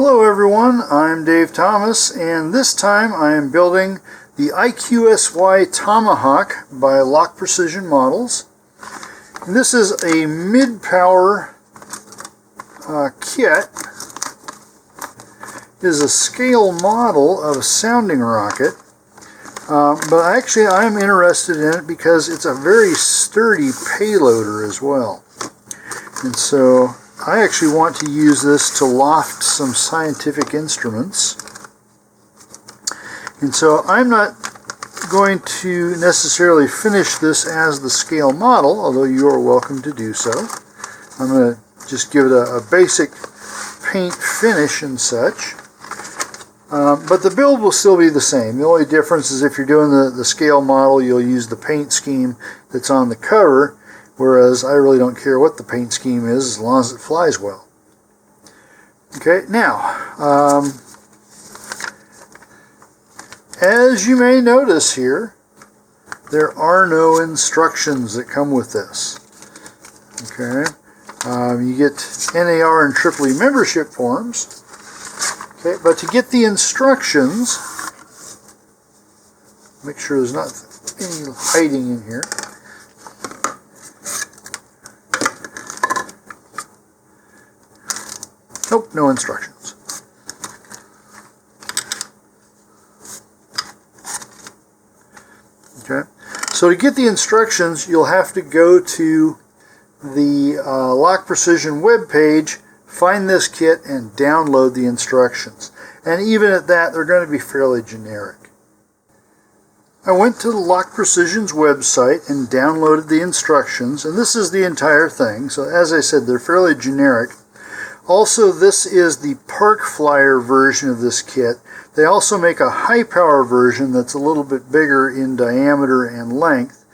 Hello everyone, I'm Dave Thomas, and this time I am building the IQSY Tomahawk by LOC Precision Models. And this is a mid-power kit. It is a scale model of a sounding rocket, but actually I'm interested in it because it's a very sturdy payloader as well. And so I actually want to use this to loft some scientific instruments. And so I'm not going to necessarily finish this as the scale model, although you are welcome to do so. I'm going to just give it a basic paint finish and such. But the build will still be the same. The only difference is if you're doing the scale model, you'll use the paint scheme that's on the cover, whereas I really don't care what the paint scheme is as long as it flies well. Okay, now, as you may notice here, there are no instructions that come with this. Okay, you get NAR and AAA membership forms. Okay, but to get the instructions, make sure there's not any hiding in here. Nope, no instructions. Okay, so to get the instructions, you'll have to go to the LOC Precision web page, find this kit, and download the instructions. And even at that, they're going to be fairly generic. I went to the LOC Precision's website and downloaded the instructions, and this is the entire thing. So as I said, they're fairly generic. Also, this is the Park Flyer version of this kit. They also make a high power version that's a little bit bigger in diameter and length.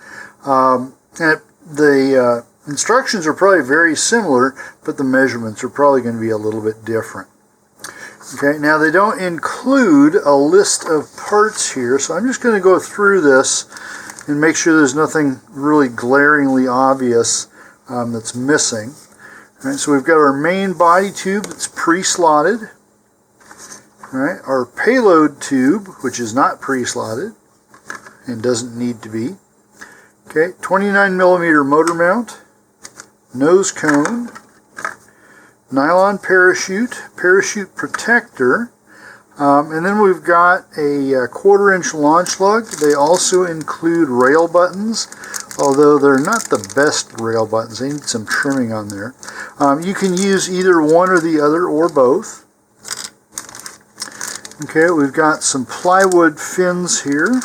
The instructions are probably very similar, but the measurements are probably going to be a little bit different. Okay, now they don't include a list of parts here, so I'm just going to go through this and make sure there's nothing really glaringly obvious that's missing. All right, so we've got our main body tube that's pre-slotted. All right, our payload tube, which is not pre-slotted and doesn't need to be. Okay, 29mm motor mount, nose cone, nylon parachute, parachute protector, and then we've got a 1/4-inch launch lug. They also include rail buttons, although they're not the best rail buttons. They need some trimming on there. You can use either one or the other or both. Okay, we've got some plywood fins here,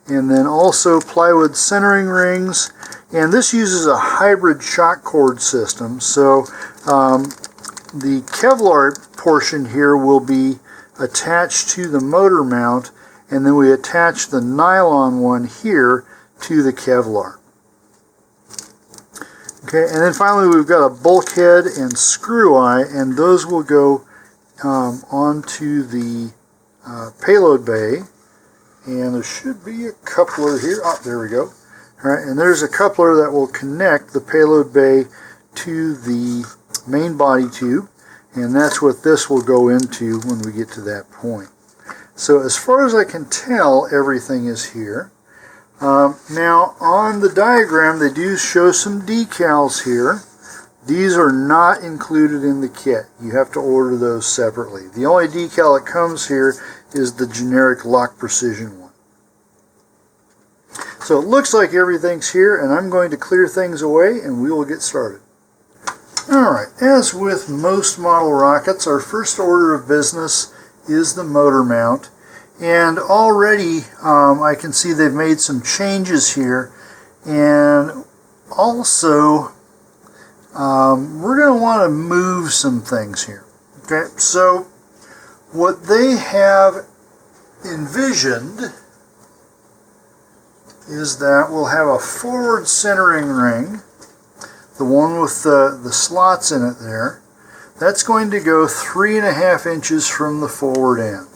and then also plywood centering rings. And this uses a hybrid shock cord system, so the Kevlar portion here will be attached to the motor mount, and then we attach the nylon one here to the Kevlar. Okay, and then finally we've got a bulkhead and screw eye, and those will go onto the payload bay. And there should be a coupler here. Oh, there we go. All right, and there's a coupler that will connect the payload bay to the main body tube, and that's what this will go into when we get to that point. So as far as I can tell, everything is here. Now on the diagram they do show some decals here. These are not included in the kit. You have to order those separately. The only decal that comes here is the generic LOC Precision one. So it looks like everything's here, and I'm going to clear things away and we will get started. Alright, as with most model rockets, our first order of business is the motor mount. And already I can see they've made some changes here, and also we're going to want to move some things here. Okay, so what they have envisioned is that we'll have a forward centering ring, the one with the slots in it there. That's going to go 3.5 inches from the forward end.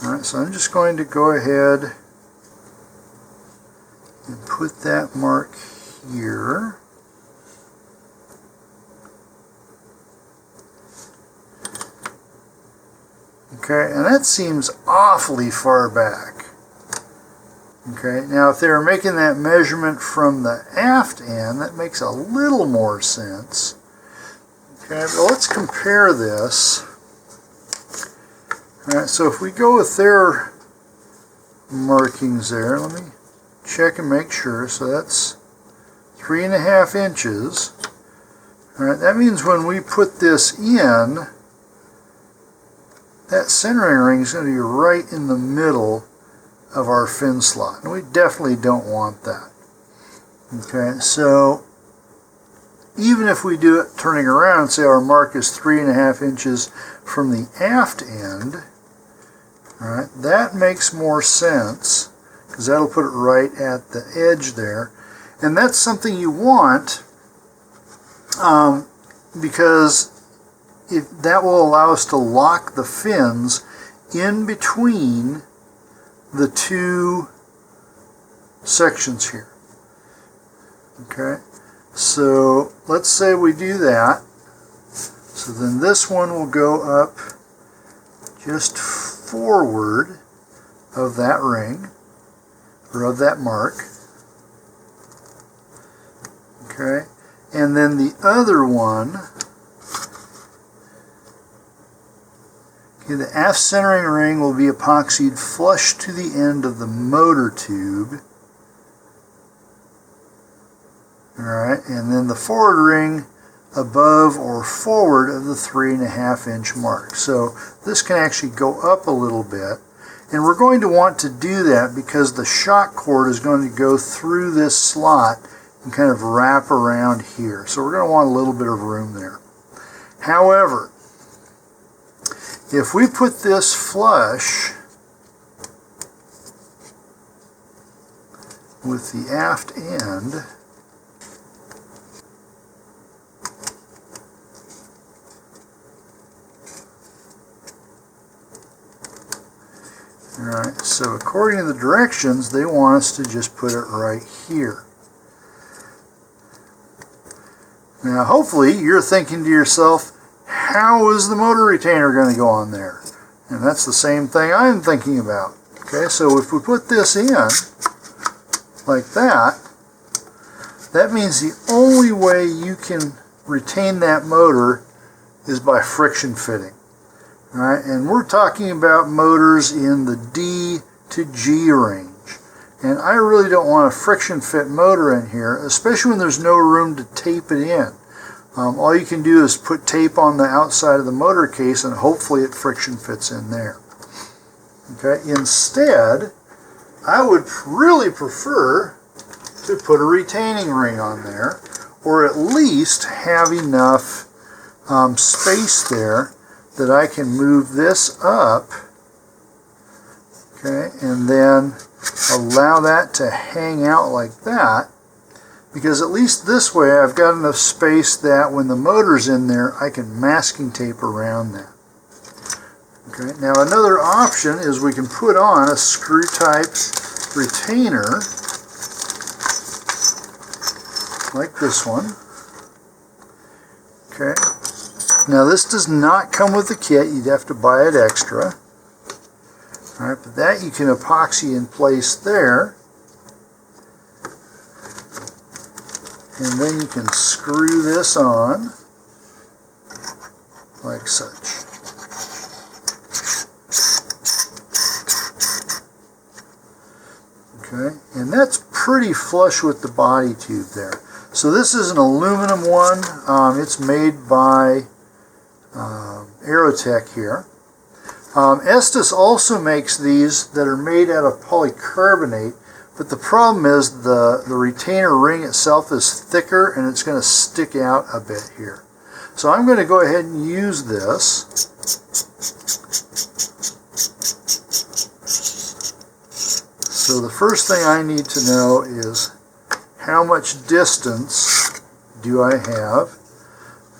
Alright, so I'm just going to go ahead and put that mark here. Okay, and that seems awfully far back. Okay, now if they were making that measurement from the aft end, that makes a little more sense. Okay, but let's compare this. Alright, so if we go with their markings there, let me check and make sure. So that's 3.5 inches. Alright, that means when we put this in, that centering ring is going to be right in the middle of our fin slot. And we definitely don't want that. Okay, so even if we do it turning around and say our mark is 3.5 inches from the aft end, alright, that makes more sense because that'll put it right at the edge there. And that's something you want because that will allow us to lock the fins in between the two sections here. Okay, so let's say we do that. So then this one will go up just forward of that ring, or of that mark. Okay, and then the other one, okay, the aft centering ring will be epoxied flush to the end of the motor tube. Alright, and then the forward ring above or forward of the 3.5 inch mark. So this can actually go up a little bit. And we're going to want to do that because the shock cord is going to go through this slot and kind of wrap around here. So we're going to want a little bit of room there. However, if we put this flush with the aft end, alright, so according to the directions, they want us to just put it right here. Now hopefully you're thinking to yourself, how is the motor retainer going to go on there? And that's the same thing I'm thinking about. Okay, so if we put this in like that, that means the only way you can retain that motor is by friction fitting. Alright, and we're talking about motors in the D to G range. And I really don't want a friction fit motor in here, especially when there's no room to tape it in. All you can do is put tape on the outside of the motor case and hopefully it friction fits in there. Okay, instead, I would really prefer to put a retaining ring on there, or at least have enough space there that I can move this up, okay, and then allow that to hang out like that, because at least this way I've got enough space that when the motor's in there I can masking tape around that. Okay, now another option is we can put on a screw type retainer like this one. Okay, now this does not come with the kit, you'd have to buy it extra. Alright, but that you can epoxy in place there. And then you can screw this on like such. Okay, and that's pretty flush with the body tube there. So this is an aluminum one. It's made by Aerotech here. Estes also makes these that are made out of polycarbonate, but the problem is the retainer ring itself is thicker and it's going to stick out a bit here. So I'm going to go ahead and use this. So the first thing I need to know is how much distance do I have?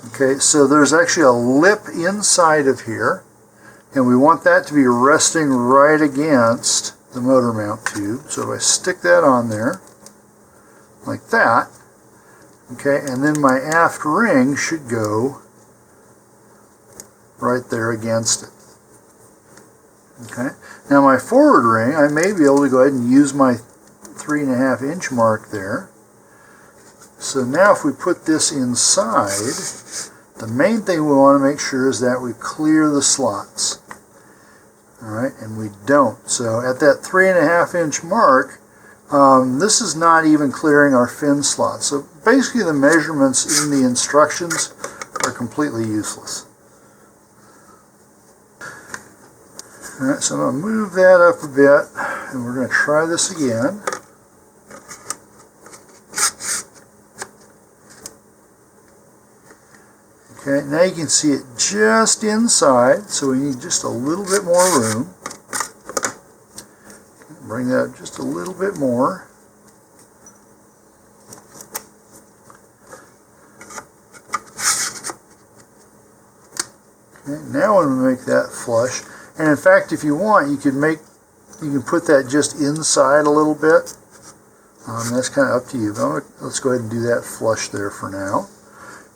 Okay, so there's actually a lip inside of here, and we want that to be resting right against the motor mount tube. So if I stick that on there, like that, okay, and then my aft ring should go right there against it. Okay. Now my forward ring, I may be able to go ahead and use my 3.5 inch mark there. So now if we put this inside, the main thing we want to make sure is that we clear the slots. Alright, and we don't. So at that 3.5 inch mark, this is not even clearing our fin slot. So basically the measurements in the instructions are completely useless. Alright, so I'm going to move that up a bit, and we're going to try this again. Okay, now you can see it just inside, so we need just a little bit more room. Bring that up just a little bit more. Okay, now I'm going to make that flush. And in fact, if you want, you can put that just inside a little bit. That's kind of up to you. But let's go ahead and do that flush there for now.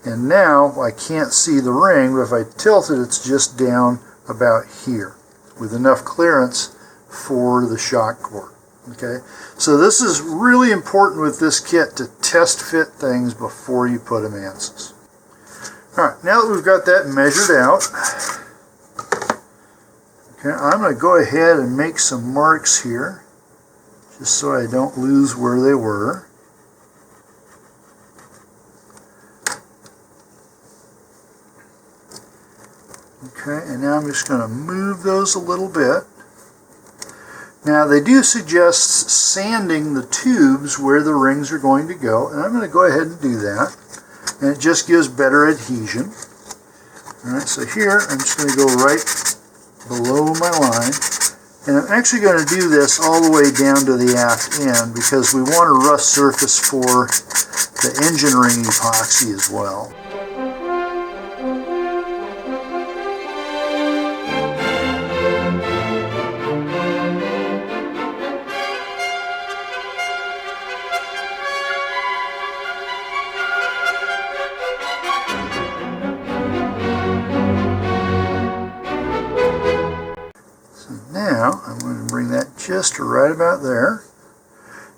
And now I can't see the ring, but if I tilt it, it's just down about here with enough clearance for the shock cord. Okay, so this is really important with this kit to test fit things before you put them ANSYS. Alright, now that we've got that measured out, okay, I'm going to go ahead and make some marks here, just so I don't lose where they were. Okay, and now I'm just going to move those a little bit. Now they do suggest sanding the tubes where the rings are going to go, and I'm going to go ahead and do that. And it just gives better adhesion. Alright, so here I'm just going to go right below my line. And I'm actually going to do this all the way down to the aft end because we want a rough surface for the engine ring epoxy as well. Now I'm going to bring that just right about there.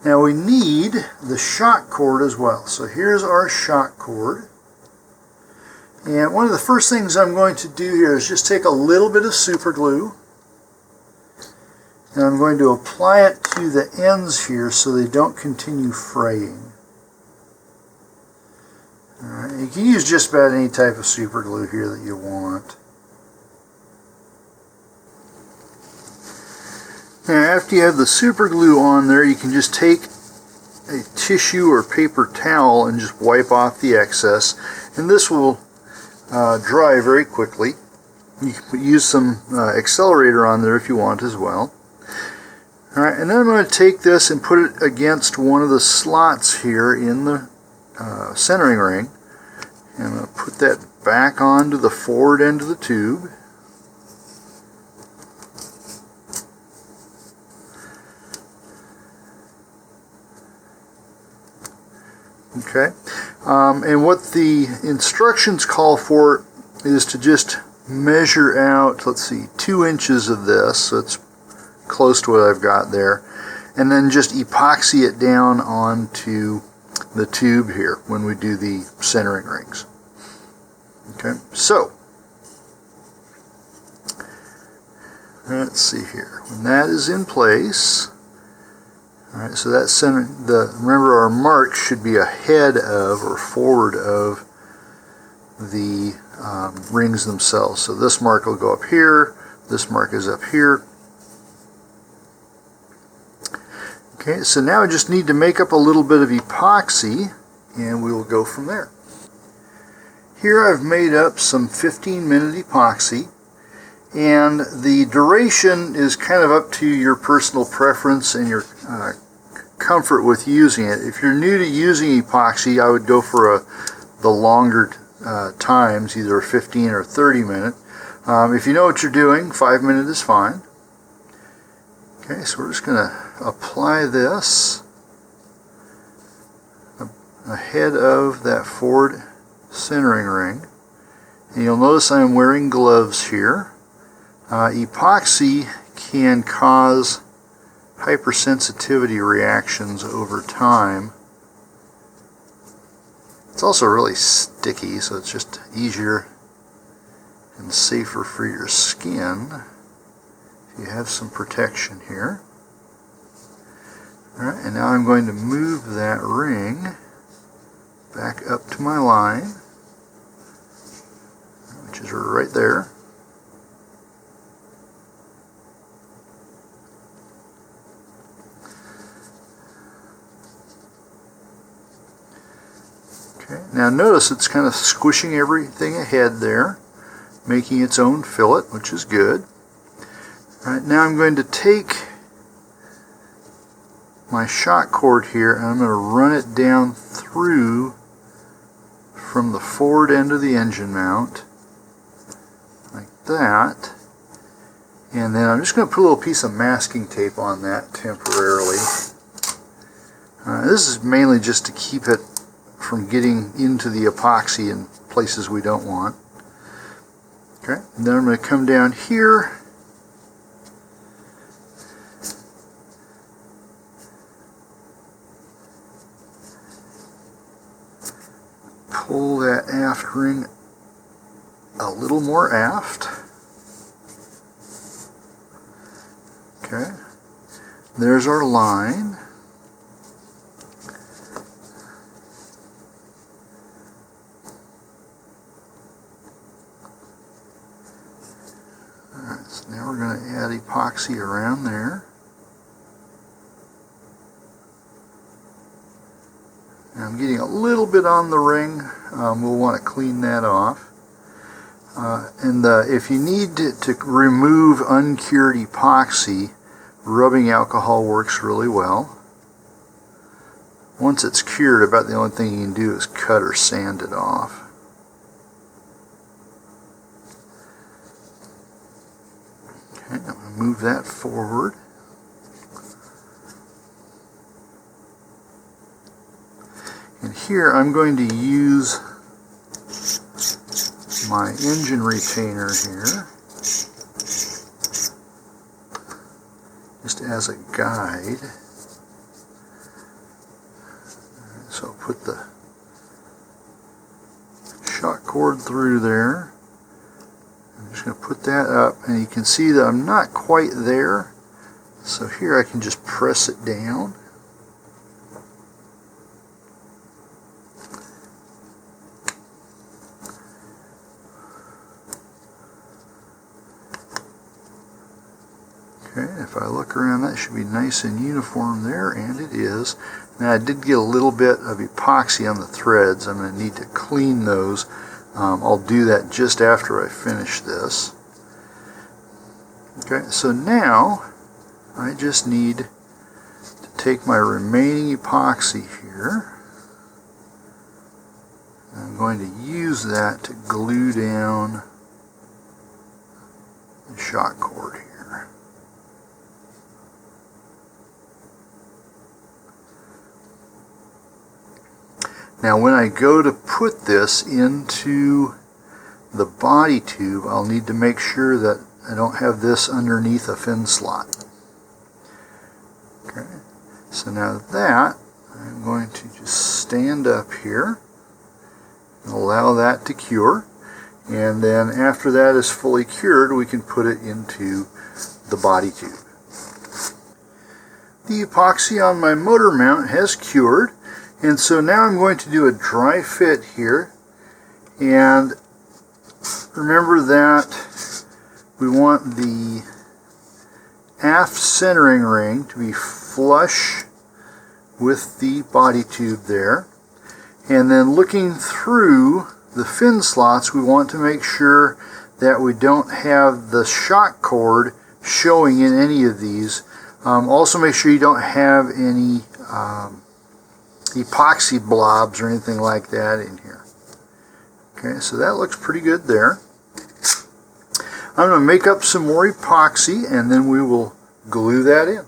Now we need the shock cord as well. So here's our shock cord. And one of the first things I'm going to do here is just take a little bit of super glue. And I'm going to apply it to the ends here so they don't continue fraying. Alright, you can use just about any type of super glue here that you want. Now after you have the super glue on there, you can just take a tissue or paper towel and just wipe off the excess, and this will dry very quickly. You can use some accelerator on there if you want as well. Alright, and then I'm going to take this and put it against one of the slots here in the centering ring. And I'm going to put that back onto the forward end of the tube. Okay, and what the instructions call for is to just measure out, let's see, 2 inches of this, so it's close to what I've got there, and then just epoxy it down onto the tube here when we do the centering rings. Okay, so let's see here. When that is in place, all right, so that center, remember our mark should be ahead of or forward of the rings themselves. So this mark will go up here, this mark is up here. Okay, so now I just need to make up a little bit of epoxy and we will go from there. Here I've made up some 15-minute epoxy, and the duration is kind of up to your personal preference and your comfort with using it. If you're new to using epoxy, I would go for the longer times, either 15 or 30 minute. If you know what you're doing, 5 minutes is fine. Okay, so we're just going to apply this ahead of that forward centering ring. And you'll notice I'm wearing gloves here. Epoxy can cause hypersensitivity reactions over time. It's also really sticky, so it's just easier and safer for your skin if you have some protection here. Alright, and now I'm going to move that ring back up to my line, which is right there. Okay, now notice it's kind of squishing everything ahead there, making its own fillet, which is good. All right, now I'm going to take my shock cord here and I'm going to run it down through from the forward end of the engine mount, like that. And then I'm just going to put a little piece of masking tape on that temporarily. This is mainly just to keep it from getting into the epoxy in places we don't want. Okay, and then I'm going to come down here pull that aft ring a little more aft. Okay, there's our line. Alright, so now we're going to add epoxy around there. I'm getting a little bit on the ring. We'll want to clean that off. If you need to remove uncured epoxy, rubbing alcohol works really well. Once it's cured, about the only thing you can do is cut or sand it off. Okay, I'm going to move that forward. And here I'm going to use my engine retainer here just as a guide. So I'll put the shock cord through there. I'm just going to put that up, and you can see that I'm not quite there. So here I can just press it down. Okay, if I look around, that should be nice and uniform there, and it is. Now I did get a little bit of epoxy on the threads. I'm going to need to clean those. I'll do that just after I finish this. Okay, so now I just need to take my remaining epoxy here. I'm going to use that to glue down the shock cord here. Now when I go to put this into the body tube, I'll need to make sure that I don't have this underneath a fin slot. Okay, so now that, I'm going to just stand up here and allow that to cure. And then after that is fully cured, we can put it into the body tube. The epoxy on my motor mount has cured. And so now I'm going to do a dry fit here, and remember that we want the aft centering ring to be flush with the body tube there, and then looking through the fin slots, we want to make sure that we don't have the shock cord showing in any of these. Also make sure you don't have any epoxy blobs or anything like that in here. Okay, so that looks pretty good there. I'm going to make up some more epoxy and then we will glue that in.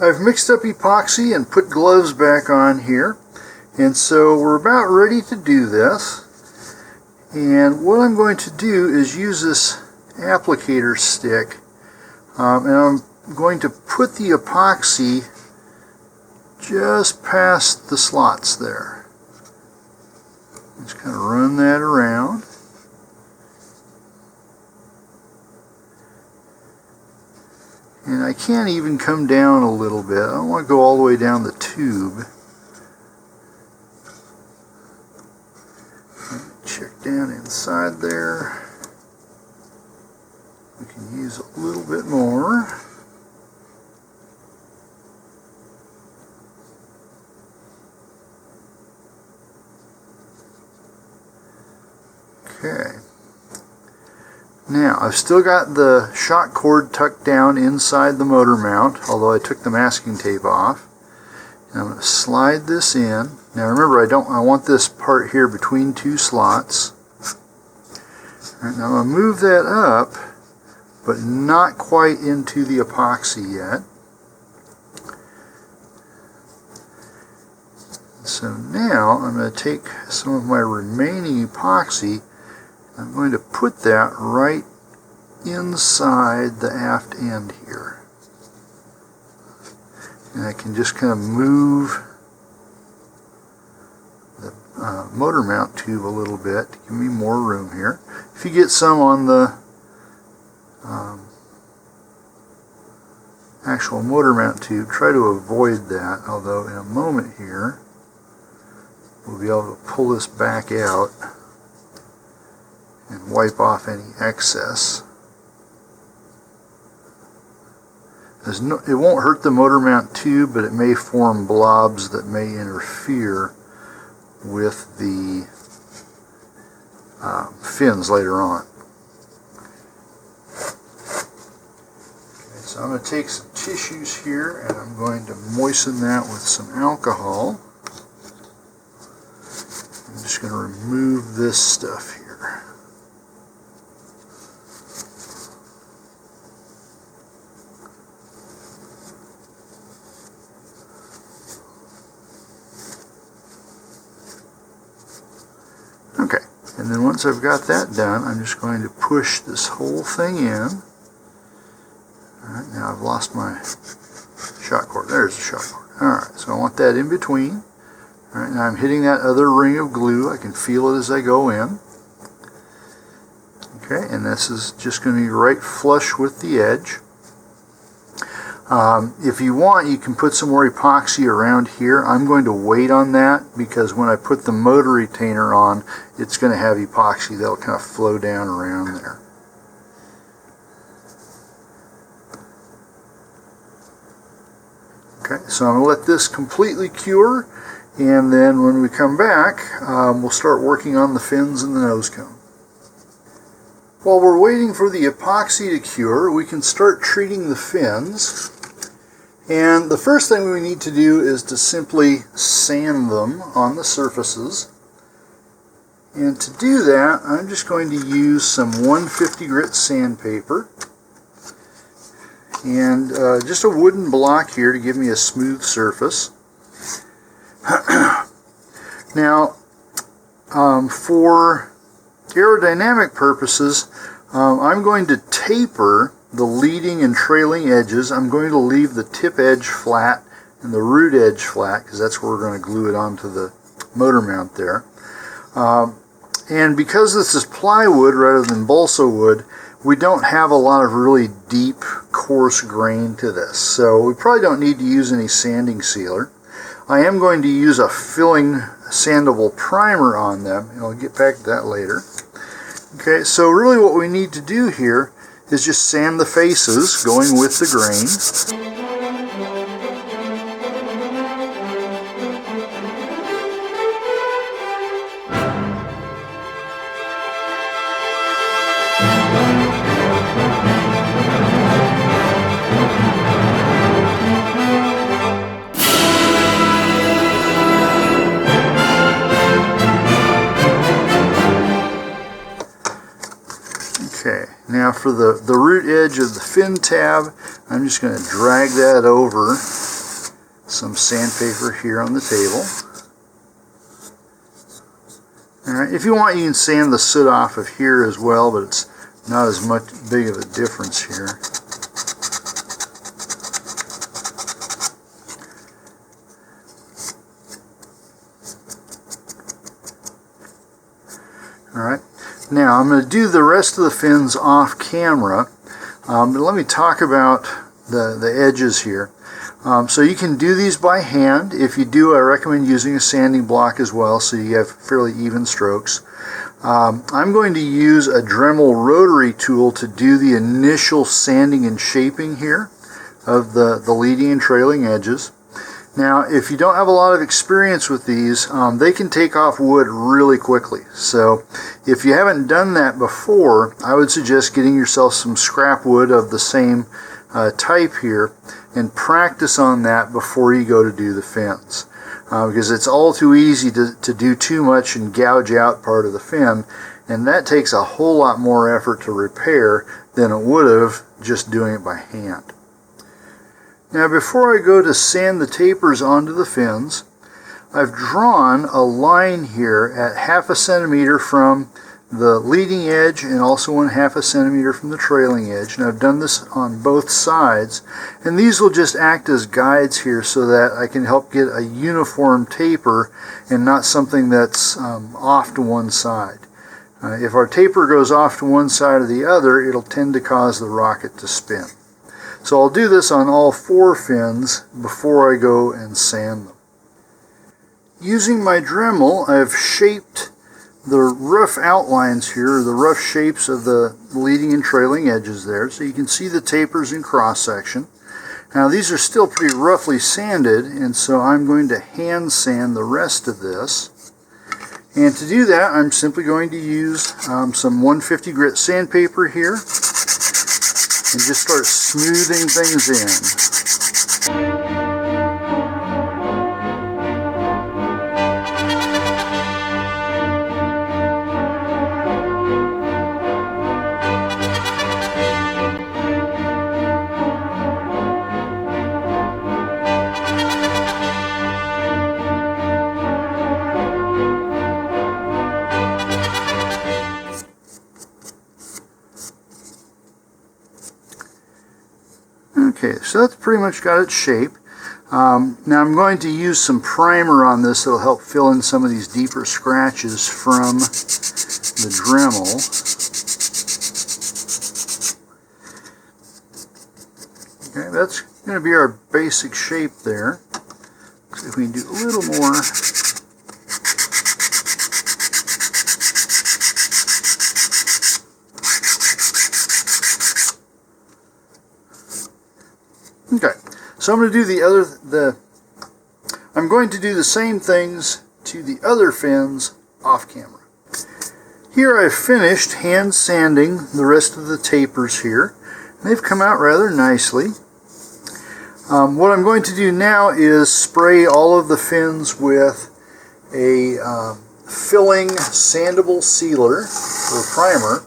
I've mixed up epoxy and put gloves back on here, and so we're about ready to do this. And what I'm going to do is use this applicator stick And I'm going to put the epoxy just past the slots there. Just kind of run that around. And I can even come down a little bit. I don't want to go all the way down the tube. Check down inside there. We can use a little bit more. Okay. Now, I've still got the shock cord tucked down inside the motor mount, although I took the masking tape off. And I'm going to slide this in. Now remember, I want this part here between two slots. All right, now I'm going to move that up, but not quite into the epoxy yet. So now I'm going to take some of my remaining epoxy. I'm going to put that right inside the aft end here. And I can just kind of move the motor mount tube a little bit to give me more room here. If you get some on the actual motor mount tube, try to avoid that, although in a moment here we'll be able to pull this back out and wipe off any excess. It won't hurt the motor mount tube, but it may form blobs that may interfere with the fins later on. Okay, so I'm going to take some tissues here and I'm going to moisten that with some alcohol. I'm just going to remove this stuff here. Okay, and then once I've got that done, I'm just going to push this whole thing in. Alright, now I've lost my shock cord. There's the shock cord. Alright, so I want that in between. Alright, now I'm hitting that other ring of glue. I can feel it as I go in. Okay, and this is just going to be right flush with the edge. If you want, you can put some more epoxy around here. I'm going to wait on that because when I put the motor retainer on, it's going to have epoxy that'll kind of flow down around there. Okay, so I'm going to let this completely cure, and then when we come back, we'll start working on the fins and the nose cone. While we're waiting for the epoxy to cure, we can start treating the fins. And the first thing we need to do is to simply sand them on the surfaces. And to do that, I'm just going to use some 150 grit sandpaper and just a wooden block here to give me a smooth surface. Now, for aerodynamic purposes, I'm going to taper the leading and trailing edges. I'm going to leave the tip edge flat and the root edge flat because that's where we're going to glue it onto the motor mount there. And because this is plywood rather than balsa wood, we don't have a lot of really deep, coarse grain to this. So we probably don't need to use any sanding sealer. I am going to use a filling sandable primer on them, and I'll get back to that later. Okay, so really what we need to do here is just sand the faces going with the grain. Okay, now for the root edge of the fin tab, I'm just going to drag that over some sandpaper here on the table. Alright, if you want, you can sand the soot off of here as well, but it's not as much big of a difference here. Alright, now I'm going to do the rest of the fins off camera, but let me talk about the edges here. So you can do these by hand. If you do, I recommend using a sanding block as well so you have fairly even strokes. I'm going to use a Dremel rotary tool to do the initial sanding and shaping here of the leading and trailing edges. Now, if you don't have a lot of experience with these, they can take off wood really quickly. So if you haven't done that before, I would suggest getting yourself some scrap wood of the same type here and practice on that before you go to do the fins. Because it's all too easy to do too much and gouge out part of the fin, and that takes a whole lot more effort to repair than it would have just doing it by hand. Now, before I go to sand the tapers onto the fins, I've drawn a line here at 1/2 centimeter from the leading edge and also 1/2 centimeter from the trailing edge. And I've done this on both sides, and these will just act as guides here so that I can help get a uniform taper and not something that's off to one side. If our taper goes off to one side or the other, it'll tend to cause the rocket to spin. So I'll do this on all 4 fins before I go and sand them. Using my Dremel, I've shaped the rough outlines here, the rough shapes of the leading and trailing edges there, so you can see the tapers in cross section. Now these are still pretty roughly sanded, and so I'm going to hand sand the rest of this. And to do that, I'm simply going to use some 150 grit sandpaper here and just start smoothing things in. Okay, so that's pretty much got its shape. Now I'm going to use some primer on this that'll help fill in some of these deeper scratches from the Dremel. Okay, that's going to be our basic shape there. So if we can do a little more. Okay, so I'm going to do I'm going to do the same things to the other fins off camera. Here I've finished hand sanding the rest of the tapers here. They've come out rather nicely. What I'm going to do now is spray all of the fins with a filling sandable sealer or primer.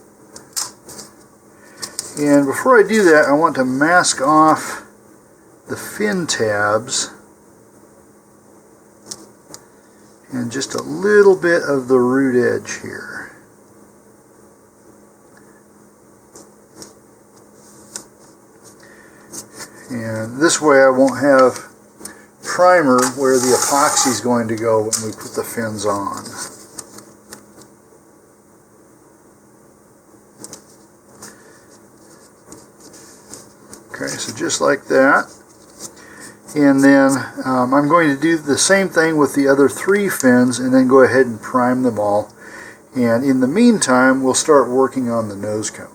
And before I do that, I want to mask off the fin tabs and just a little bit of the root edge here. And this way I won't have primer where the epoxy is going to go when we put the fins on. Okay, so just like that. And then I'm going to do the same thing with the other 3 fins and then go ahead and prime them all. And in the meantime, we'll start working on the nose cone.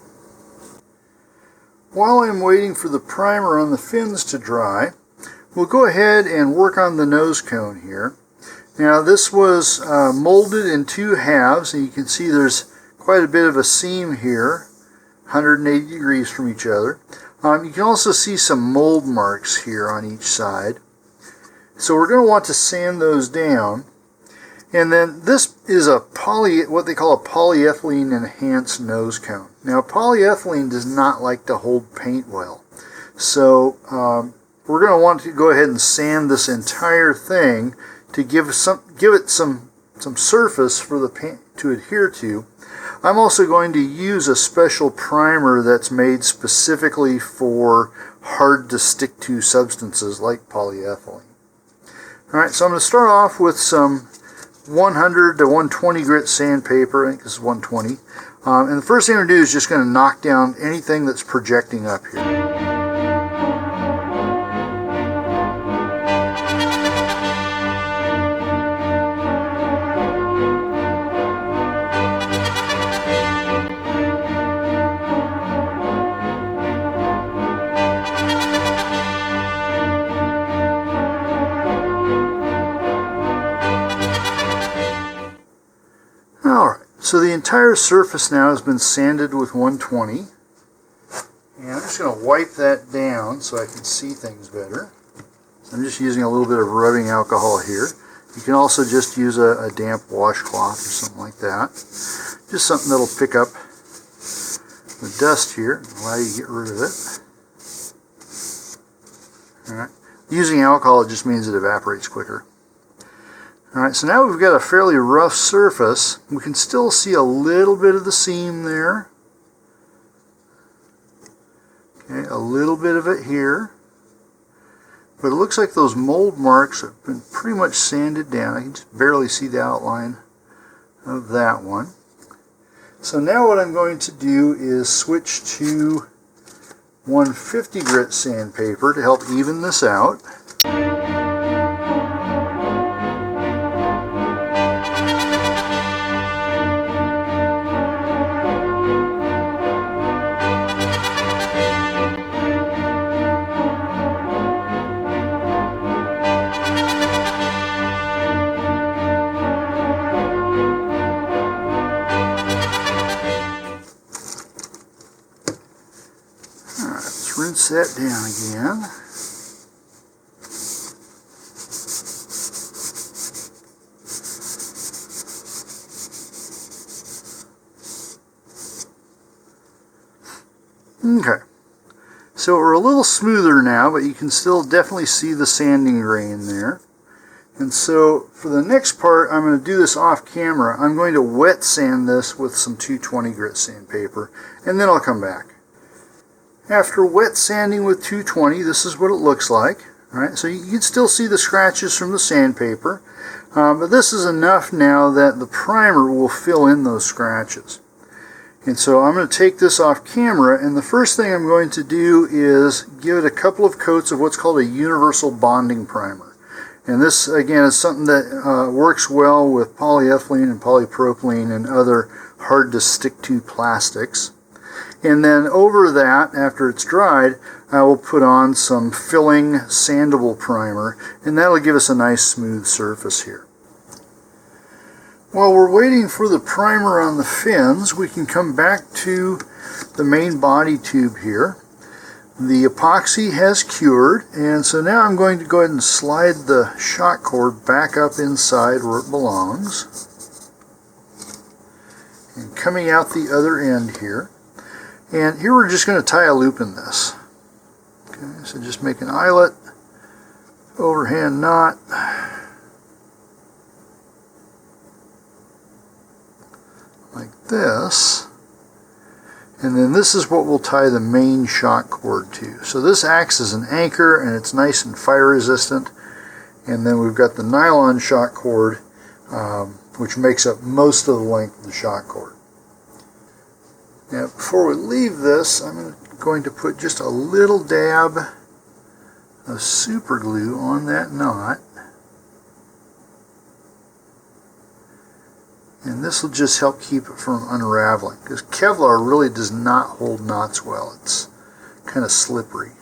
While I'm waiting for the primer on the fins to dry, we'll go ahead and work on the nose cone here. Now this was molded in 2 halves, and you can see there's quite a bit of a seam here, 180 degrees from each other. You can also see some mold marks here on each side. So we're going to want to sand those down. And then this is what they call a polyethylene enhanced nose cone. Now polyethylene does not like to hold paint well. So we're going to want to go ahead and sand this entire thing to give it some surface for the paint to adhere to. I'm also going to use a special primer that's made specifically for hard to stick to substances like polyethylene. Alright, so I'm going to start off with some 100 to 120 grit sandpaper. I think this is 120. And the first thing I'm going to do is just going to knock down anything that's projecting up here. Alright, so the entire surface now has been sanded with 120. And I'm just going to wipe that down so I can see things better. So I'm just using a little bit of rubbing alcohol here. You can also just use a damp washcloth or something like that. Just something that'll pick up the dust here and allow you to get rid of it. Alright, using alcohol, it just means it evaporates quicker. Alright, so now we've got a fairly rough surface. We can still see a little bit of the seam there. Okay, a little bit of it here. But it looks like those mold marks have been pretty much sanded down. I can just barely see the outline of that one. So now what I'm going to do is switch to 150 grit sandpaper to help even this out. Rinse that down again. Okay, so we're a little smoother now, but you can still definitely see the sanding grain there. And so for the next part, I'm going to do this off camera. I'm going to wet sand this with some 220 grit sandpaper, and then I'll come back. After wet sanding with 220, this is what it looks like. All right, so you can still see the scratches from the sandpaper, but this is enough now that the primer will fill in those scratches. And so I'm going to take this off camera, and the first thing I'm going to do is give it a couple of coats of what's called a universal bonding primer. And this, again, is something that works well with polyethylene and polypropylene and other hard-to-stick-to plastics. And then over that, after it's dried, I will put on some filling sandable primer, and that'll give us a nice smooth surface here. While we're waiting for the primer on the fins, we can come back to the main body tube here. The epoxy has cured, and so now I'm going to go ahead and slide the shock cord back up inside where it belongs. And coming out the other end here. And here we're just going to tie a loop in this. Okay, so just make an eyelet, overhand knot, like this. And then this is what we'll tie the main shock cord to. So this acts as an anchor, and it's nice and fire resistant. And then we've got the nylon shock cord, which makes up most of the length of the shock cord. Now, before we leave this, I'm going to put just a little dab of super glue on that knot. And this will just help keep it from unraveling, because Kevlar really does not hold knots well. It's kind of slippery.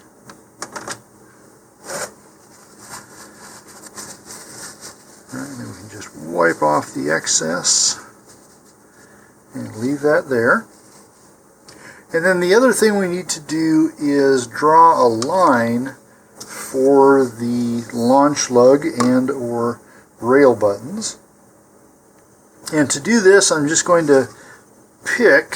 Alright, then we can just wipe off the excess and leave that there. And then the other thing we need to do is draw a line for the launch lug and or rail buttons. And to do this, I'm just going to pick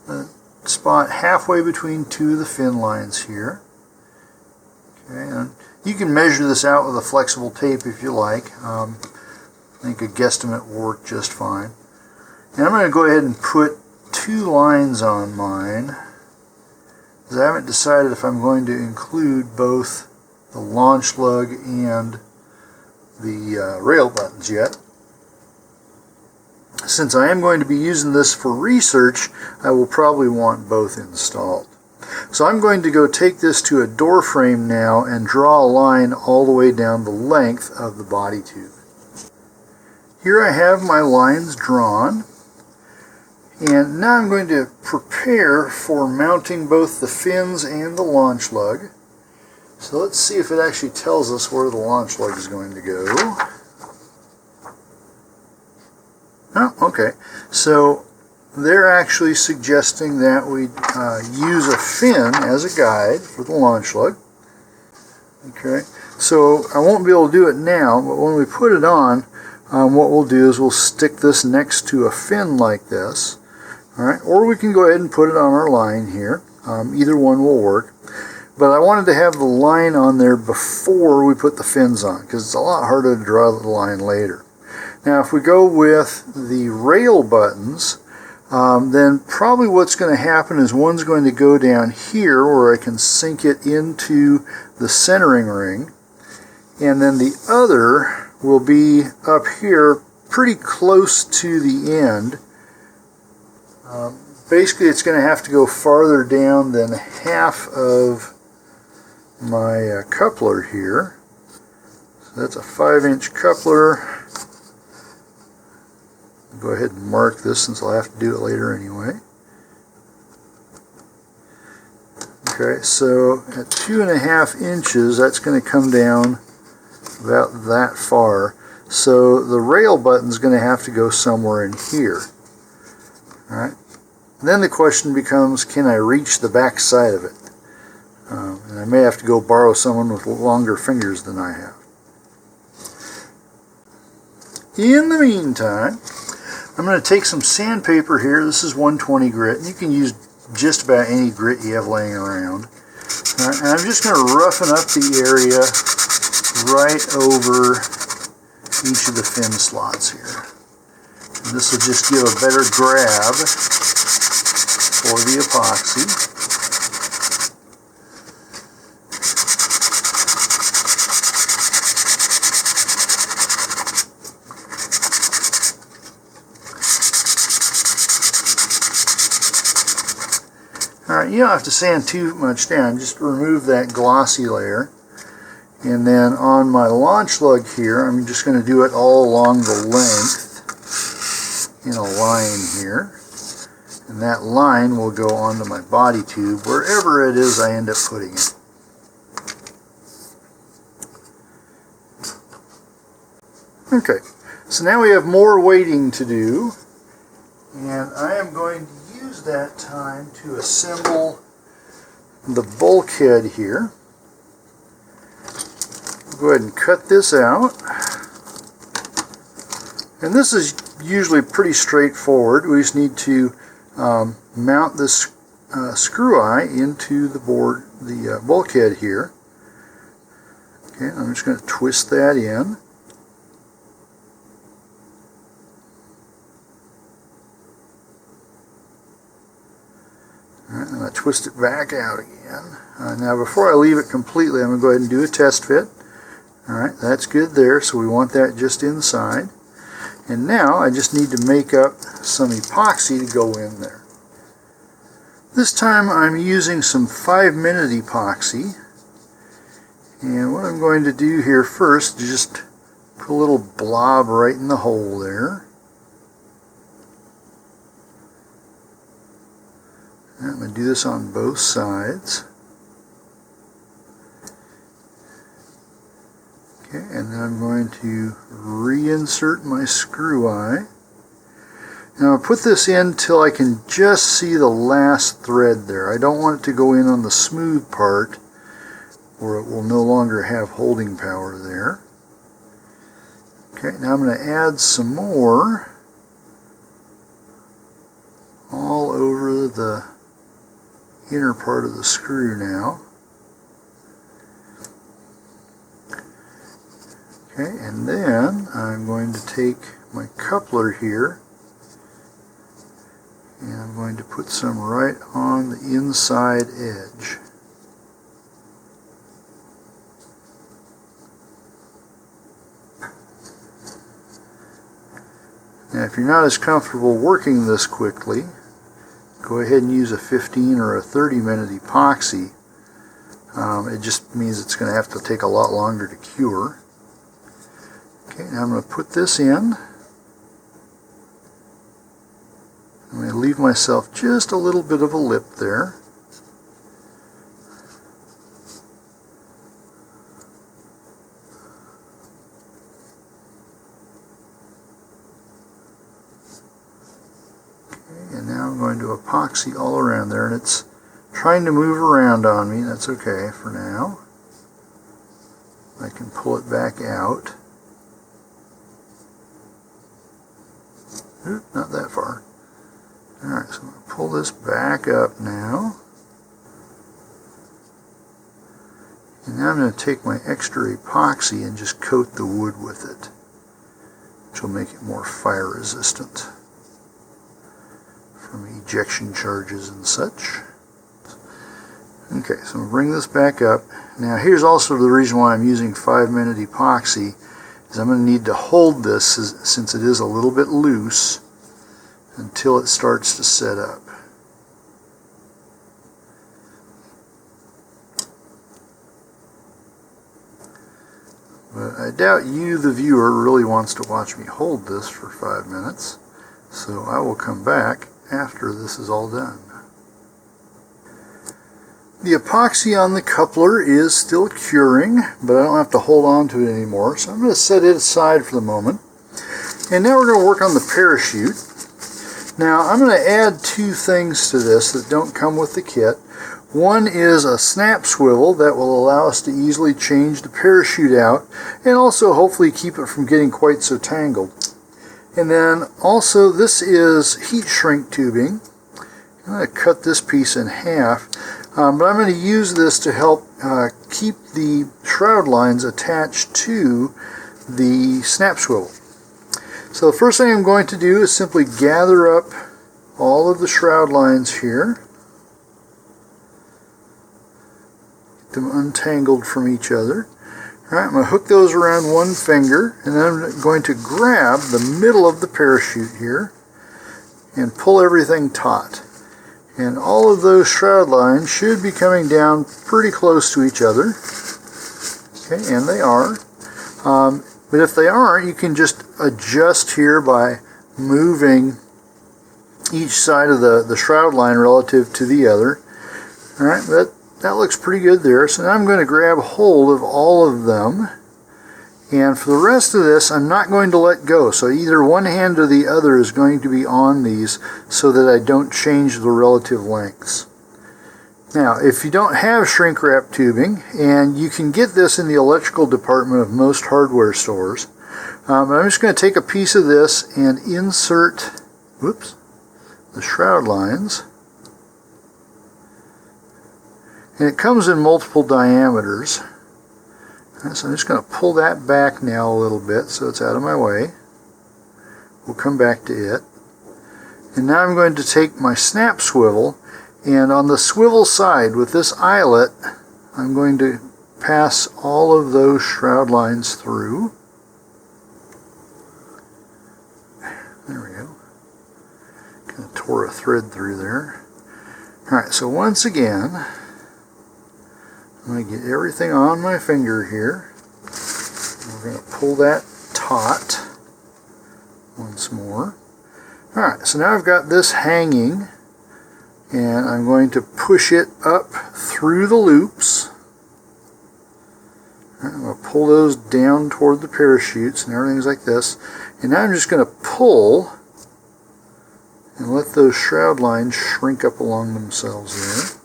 a spot halfway between two of the fin lines here. Okay, and you can measure this out with a flexible tape if you like. I think a guesstimate will work just fine. And I'm going to go ahead and put 2 lines on mine, because I haven't decided if I'm going to include both the launch lug and the rail buttons yet. Since I am going to be using this for research, I will probably want both installed. So I'm going to go take this to a door frame now and draw a line all the way down the length of the body tube. Here I have my lines drawn, and now I'm going to prepare for mounting both the fins and the launch lug. So let's see if it actually tells us where the launch lug is going to go. Oh, okay. So they're actually suggesting that we use a fin as a guide for the launch lug. Okay. So I won't be able to do it now, but when we put it on, what we'll do is we'll stick this next to a fin like this. All right. Or we can go ahead and put it on our line here. Either one will work. But I wanted to have the line on there before we put the fins on, because it's a lot harder to draw the line later. Now if we go with the rail buttons, then probably what's going to happen is one's going to go down here where I can sink it into the centering ring, and then the other will be up here pretty close to the end. Basically it's going to have to go farther down than half of my coupler here. So that's a 5-inch coupler. I'll go ahead and mark this since I'll have to do it later anyway. Okay, so at 2.5 inches, that's going to come down about that far. So the rail button is going to have to go somewhere in here. All right. Then the question becomes, can I reach the back side of it? And I may have to go borrow someone with longer fingers than I have. In the meantime, I'm going to take some sandpaper here. This is 120 grit. And you can use just about any grit you have laying around. All right, and I'm just going to roughen up the area right over each of the fin slots here. And this will just give a better grab for the epoxy. Alright, you don't have to sand too much down, just remove that glossy layer. And then on my launch lug here, I'm just going to do it all along the length in a line here. And that line will go onto my body tube, wherever it is I end up putting it. Okay, so now we have more weighting to do. And I am going to use that time to assemble the bulkhead here. Go ahead and cut this out. And this is usually pretty straightforward. We just need to mount this screw eye into the bulkhead here. Okay, I'm just going to twist that in. Alright, and I twist it back out again. Now before I leave it completely, I'm going to go ahead and do a test fit. Alright, that's good there, so we want that just inside. And now I just need to make up some epoxy to go in there. This time I'm using some 5-minute epoxy. And what I'm going to do here first is just put a little blob right in the hole there. I'm going to do this on both sides. Okay, and then I'm going to reinsert my screw eye. Now I'll put this in till I can just see the last thread there. I don't want it to go in on the smooth part, or it will no longer have holding power there. Okay, now I'm going to add some more all over the inner part of the screw now. Okay, and then I'm going to take my coupler here and I'm going to put some right on the inside edge. Now if you're not as comfortable working this quickly, go ahead and use a 15 or a 30-minute epoxy. It just means it's going to have to take a lot longer to cure. Okay, now I'm going to put this in. I'm going to leave myself just a little bit of a lip there. Okay, and now I'm going to epoxy all around there, and it's trying to move around on me. That's okay for now. I can pull it back out. Oop, not that far. Alright, so I'm going to pull this back up now. And now I'm going to take my extra epoxy and just coat the wood with it, which will make it more fire resistant from ejection charges and such. Okay, so I'm going to bring this back up. Now here's also the reason why I'm using 5-minute epoxy, is I'm going to need to hold this since it is a little bit loose until it starts to set up. But I doubt you, the viewer, really wants to watch me hold this for 5 minutes, so I will come back after this is all done. The epoxy on the coupler is still curing, but I don't have to hold on to it anymore, so I'm going to set it aside for the moment. And now we're going to work on the parachute. Now I'm going to add 2 things to this that don't come with the kit. One is a snap swivel that will allow us to easily change the parachute out and also hopefully keep it from getting quite so tangled. And then also this is heat shrink tubing. I'm going to cut this piece in half. But I'm going to use this to help keep the shroud lines attached to the snap swivel. So the first thing I'm going to do is simply gather up all of the shroud lines here. Get them untangled from each other. Alright, I'm going to hook those around one finger, and then I'm going to grab the middle of the parachute here and pull everything taut. And all of those shroud lines should be coming down pretty close to each other. Okay, and they are. But if they aren't, you can just adjust here by moving each side of the shroud line relative to the other. Alright, that looks pretty good there. So now I'm going to grab hold of all of them. And for the rest of this, I'm not going to let go. So either one hand or the other is going to be on these so that I don't change the relative lengths. Now, if you don't have shrink wrap tubing, and you can get this in the electrical department of most hardware stores, but I'm just going to take a piece of this and insert, the shroud lines. And it comes in multiple diameters. So I'm just going to pull that back now a little bit so it's out of my way. We'll come back to it. And now I'm going to take my snap swivel, and on the swivel side with this eyelet, I'm going to pass all of those shroud lines through. There we go. Kind of tore a thread through there. Alright, so once again, I'm going to get everything on my finger here. We're going to pull that taut once more. Alright, so now I've got this hanging, and I'm going to push it up through the loops. I'm going to pull those down toward the parachutes and everything's like this. And now I'm just going to pull and let those shroud lines shrink up along themselves there.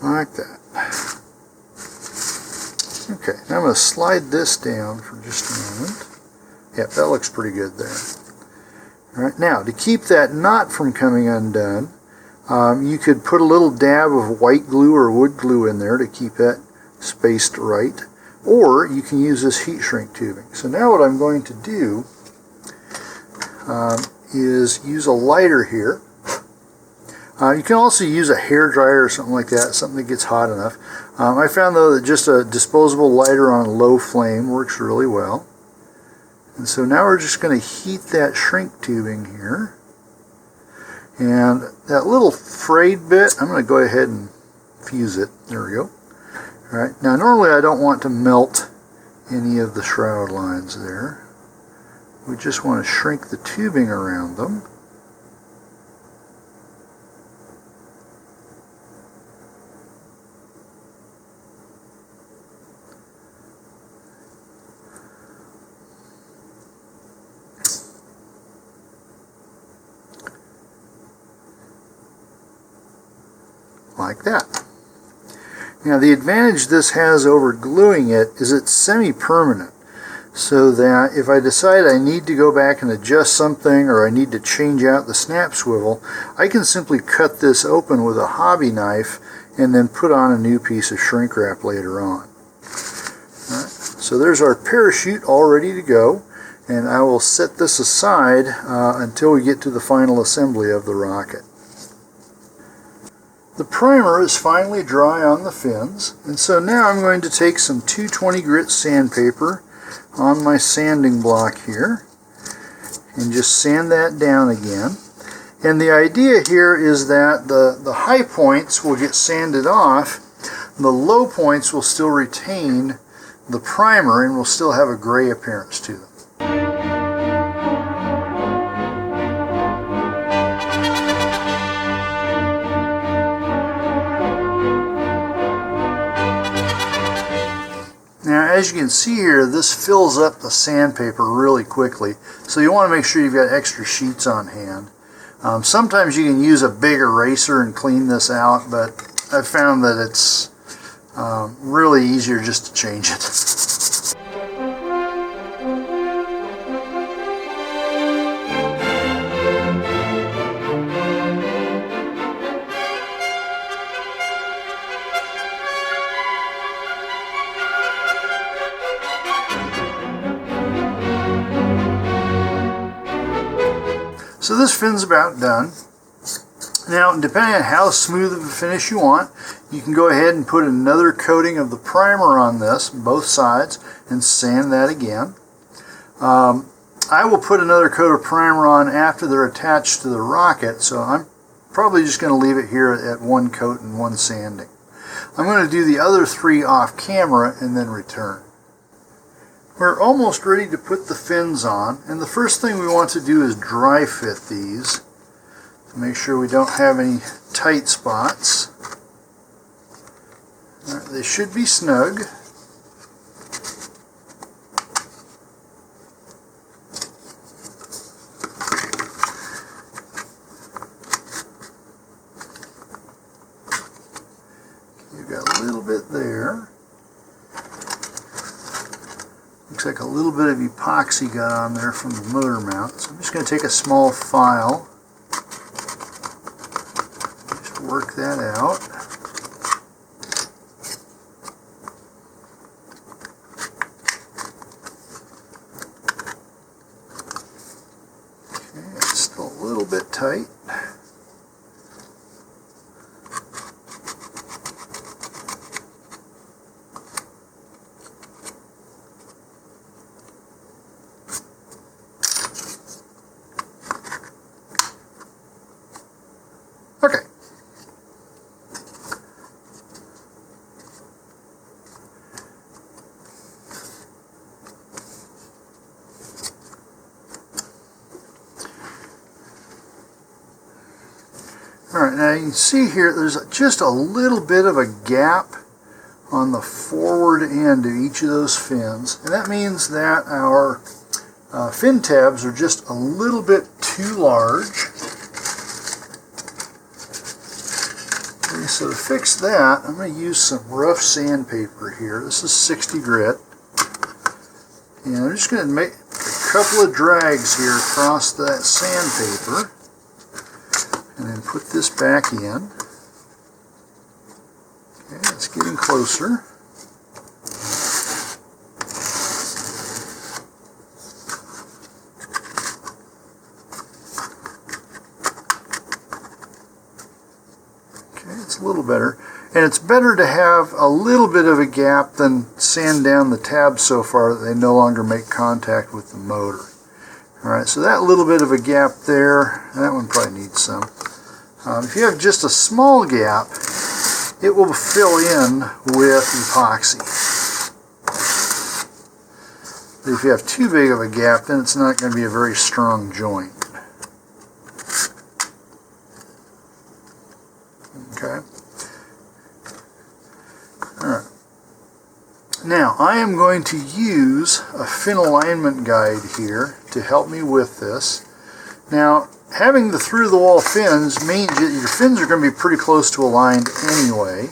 Like that. Okay, now I'm going to slide this down for just a moment. Yep, that looks pretty good there. Alright, now to keep that knot from coming undone, you could put a little dab of white glue or wood glue in there to keep that spaced right, or you can use this heat shrink tubing. So now what I'm going to do is use a lighter here. You can also use a hair dryer or something like that, something that gets hot enough. I found though that just a disposable lighter on a low flame works really well. And so now we're just going to heat that shrink tubing here. And that little frayed bit, I'm going to go ahead and fuse it. There we go. Alright, now normally I don't want to melt any of the shroud lines there. We just want to shrink the tubing around them. Like that. Now the advantage this has over gluing it is it's semi-permanent, so that if I decide I need to go back and adjust something or I need to change out the snap swivel, I can simply cut this open with a hobby knife and then put on a new piece of shrink wrap later on. All right, so there's our parachute all ready to go, and I will set this aside until we get to the final assembly of the rocket. The primer is finally dry on the fins, and so now I'm going to take some 220 grit sandpaper on my sanding block here and just sand that down again. And the idea here is that the high points will get sanded off, the low points will still retain the primer and will still have a gray appearance to them. Now, as you can see here, this fills up the sandpaper really quickly, so you want to make sure you've got extra sheets on hand. Sometimes you can use a big eraser and clean this out, but I've found that it's really easier just to change it. So this fin's about done. Now, depending on how smooth of a finish you want, you can go ahead and put another coating of the primer on this, both sides, and sand that again. I will put another coat of primer on after they're attached to the rocket, so I'm probably just going to leave it here at one coat and one sanding. I'm going to do the other three off camera and then return. We're almost ready to put the fins on, and the first thing we want to do is dry fit these to make sure we don't have any tight spots. All right, they should be snug. You've got a little bit there. Looks like a little bit of epoxy got on there from the motor mount. So I'm just going to take a small file, just work that out. Okay, it's still a little bit tight. Okay. Alright, now you can see here there's just a little bit of a gap on the forward end of each of those fins, and that means that our fin tabs are just a little bit too large. So to fix that, I'm going to use some rough sandpaper here. This is 60 grit. And I'm just going to make a couple of drags here across that sandpaper. And then put this back in. Okay, it's getting closer. That's a little better. And it's better to have a little bit of a gap than sand down the tabs so far that they no longer make contact with the motor. Alright, so that little bit of a gap there, that one probably needs some. If you have just a small gap, it will fill in with epoxy. But if you have too big of a gap, then it's not going to be a very strong joint. Okay. Alright. Now, I am going to use a fin alignment guide here to help me with this. Now, having the through-the-wall fins means that your fins are going to be pretty close to aligned anyway.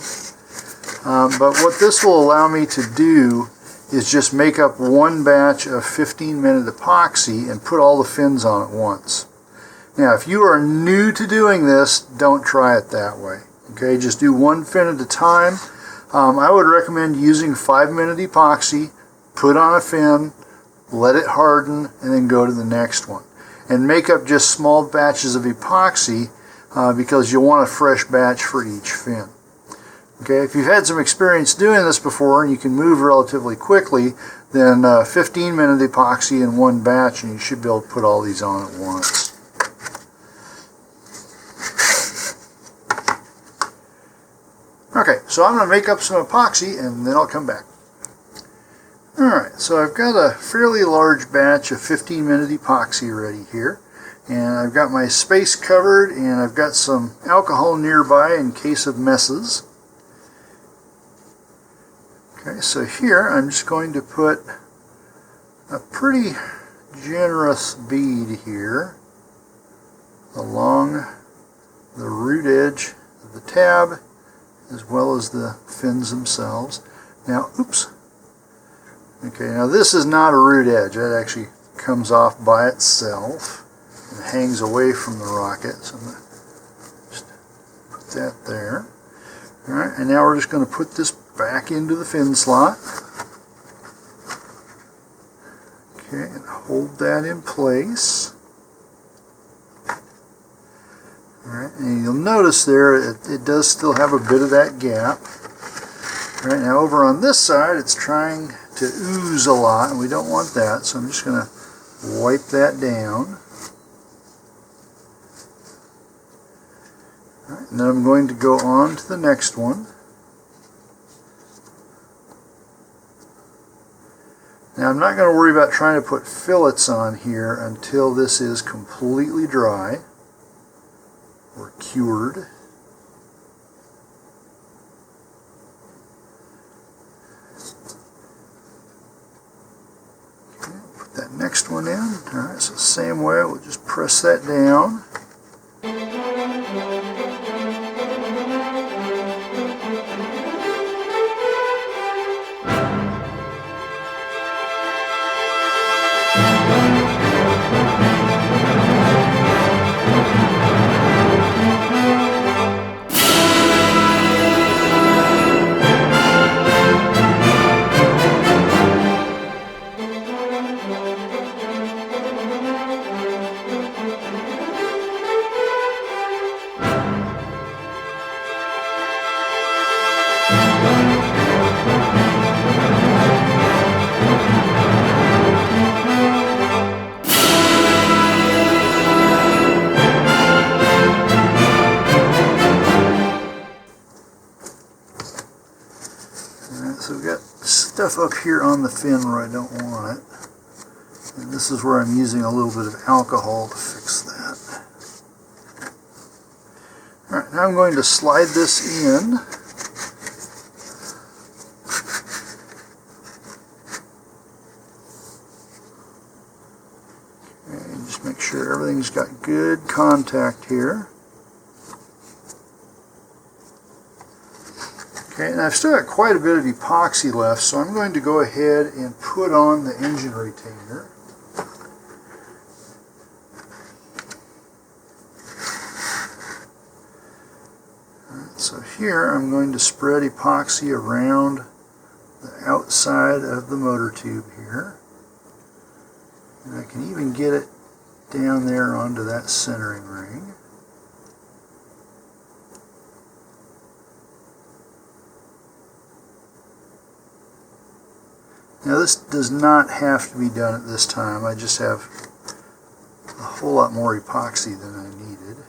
But what this will allow me to do is just make up one batch of 15-minute epoxy and put all the fins on at once. Now, if you are new to doing this, don't try it that way. Okay, just do one fin at a time. I would recommend using 5-minute epoxy, put on a fin, let it harden, and then go to the next one. And make up just small batches of epoxy because you'll want a fresh batch for each fin. Okay, if you've had some experience doing this before and you can move relatively quickly, then 15-minute epoxy in one batch and you should be able to put all these on at once. Okay, so I'm going to make up some epoxy and then I'll come back. Alright, so I've got a fairly large batch of 15-minute epoxy ready here. And I've got my space covered and I've got some alcohol nearby in case of messes. Okay, so here I'm just going to put a pretty generous bead here along the root edge of the tab as well as the fins themselves. Now, oops. Okay, now this is not a root edge. That actually comes off by itself and hangs away from the rocket. So I'm going to just put that there. Alright, and now we're just going to put this back into the fin slot. Okay, and hold that in place. Alright, and you'll notice there it does still have a bit of that gap. Alright, now over on this side it's trying to ooze a lot and we don't want that, so I'm just going to wipe that down. Alright, and then I'm going to go on to the next one. Now I'm not going to worry about trying to put fillets on here until this is completely dry or cured. Okay, put that next one in. Alright, so same way, we'll just press that down. So we've got stuff up here on the fin where I don't want it. And this is where I'm using a little bit of alcohol to fix that. Alright, now I'm going to slide this in. Okay, and just make sure everything's got good contact here. Okay, and I've still got quite a bit of epoxy left, so I'm going to go ahead and put on the engine retainer. Alright, so here I'm going to spread epoxy around the outside of the motor tube here. And I can even get it down there onto that centering ring. Now this does not have to be done at this time. I just have a whole lot more epoxy than I needed.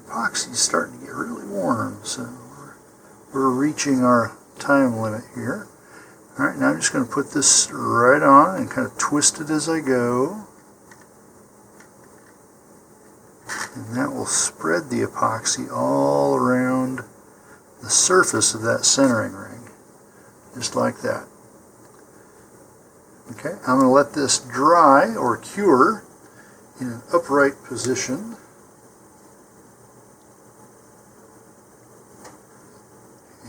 Epoxy is starting to get really warm, so we're reaching our time limit here. Alright, now I'm just going to put this right on and kind of twist it as I go. And that will spread the epoxy all around the surface of that centering ring, just like that. Okay, I'm going to let this dry or cure in an upright position.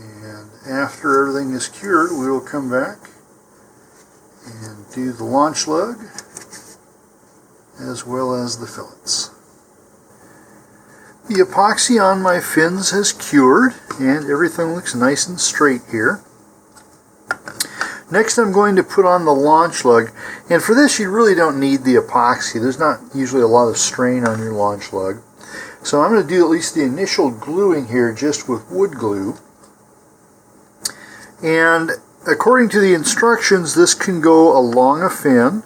And after everything is cured, we will come back and do the launch lug as well as the fillets. The epoxy on my fins has cured and everything looks nice and straight here. Next I'm going to put on the launch lug, and for this you really don't need the epoxy. There's not usually a lot of strain on your launch lug. So I'm going to do at least the initial gluing here just with wood glue. And according to the instructions, this can go along a fin,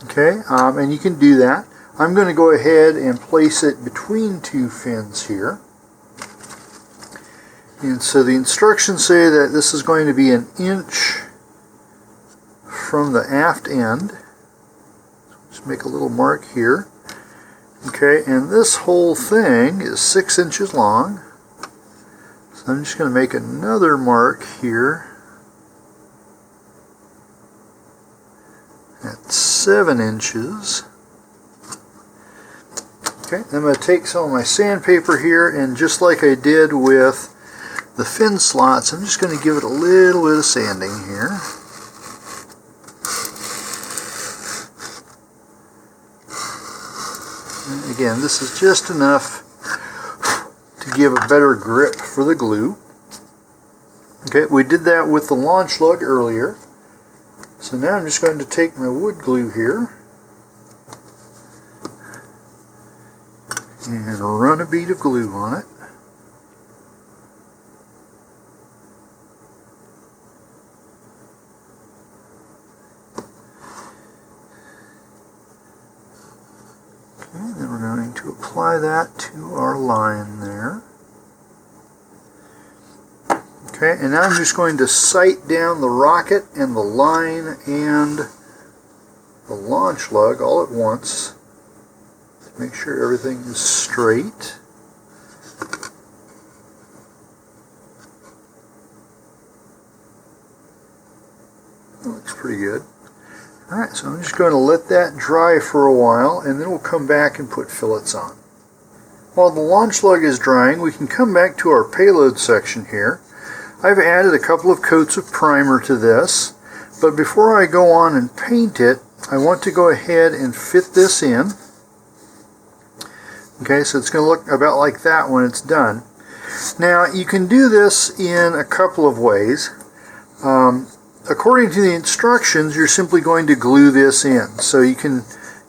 okay, and you can do that. I'm going to go ahead and place it between two fins here. And so the instructions say that this is going to be 1 inch from the aft end. Just make a little mark here. Okay, and this whole thing is 6 inches long. I'm just going to make another mark here at 7 inches. Okay, I'm going to take some of my sandpaper here, and just like I did with the fin slots, I'm just going to give it a little bit of sanding here. And again, this is just enough to give a better grip for the glue. Okay, we did that with the launch lug earlier. So now I'm just going to take my wood glue here and run a bead of glue on it. Okay, then we're going to apply that to our line there. Okay, and now I'm just going to sight down the rocket and the line and the launch lug all at once to make sure everything is straight. That looks pretty good. Alright, so I'm just going to let that dry for a while, and then we'll come back and put fillets on. While the launch lug is drying, we can come back to our payload section here. I've added a couple of coats of primer to this, but before I go on and paint it, I want to go ahead and fit this in. Okay, so it's going to look about like that when it's done. Now, you can do this in a couple of ways. According to the instructions, you're simply going to glue this in. So you can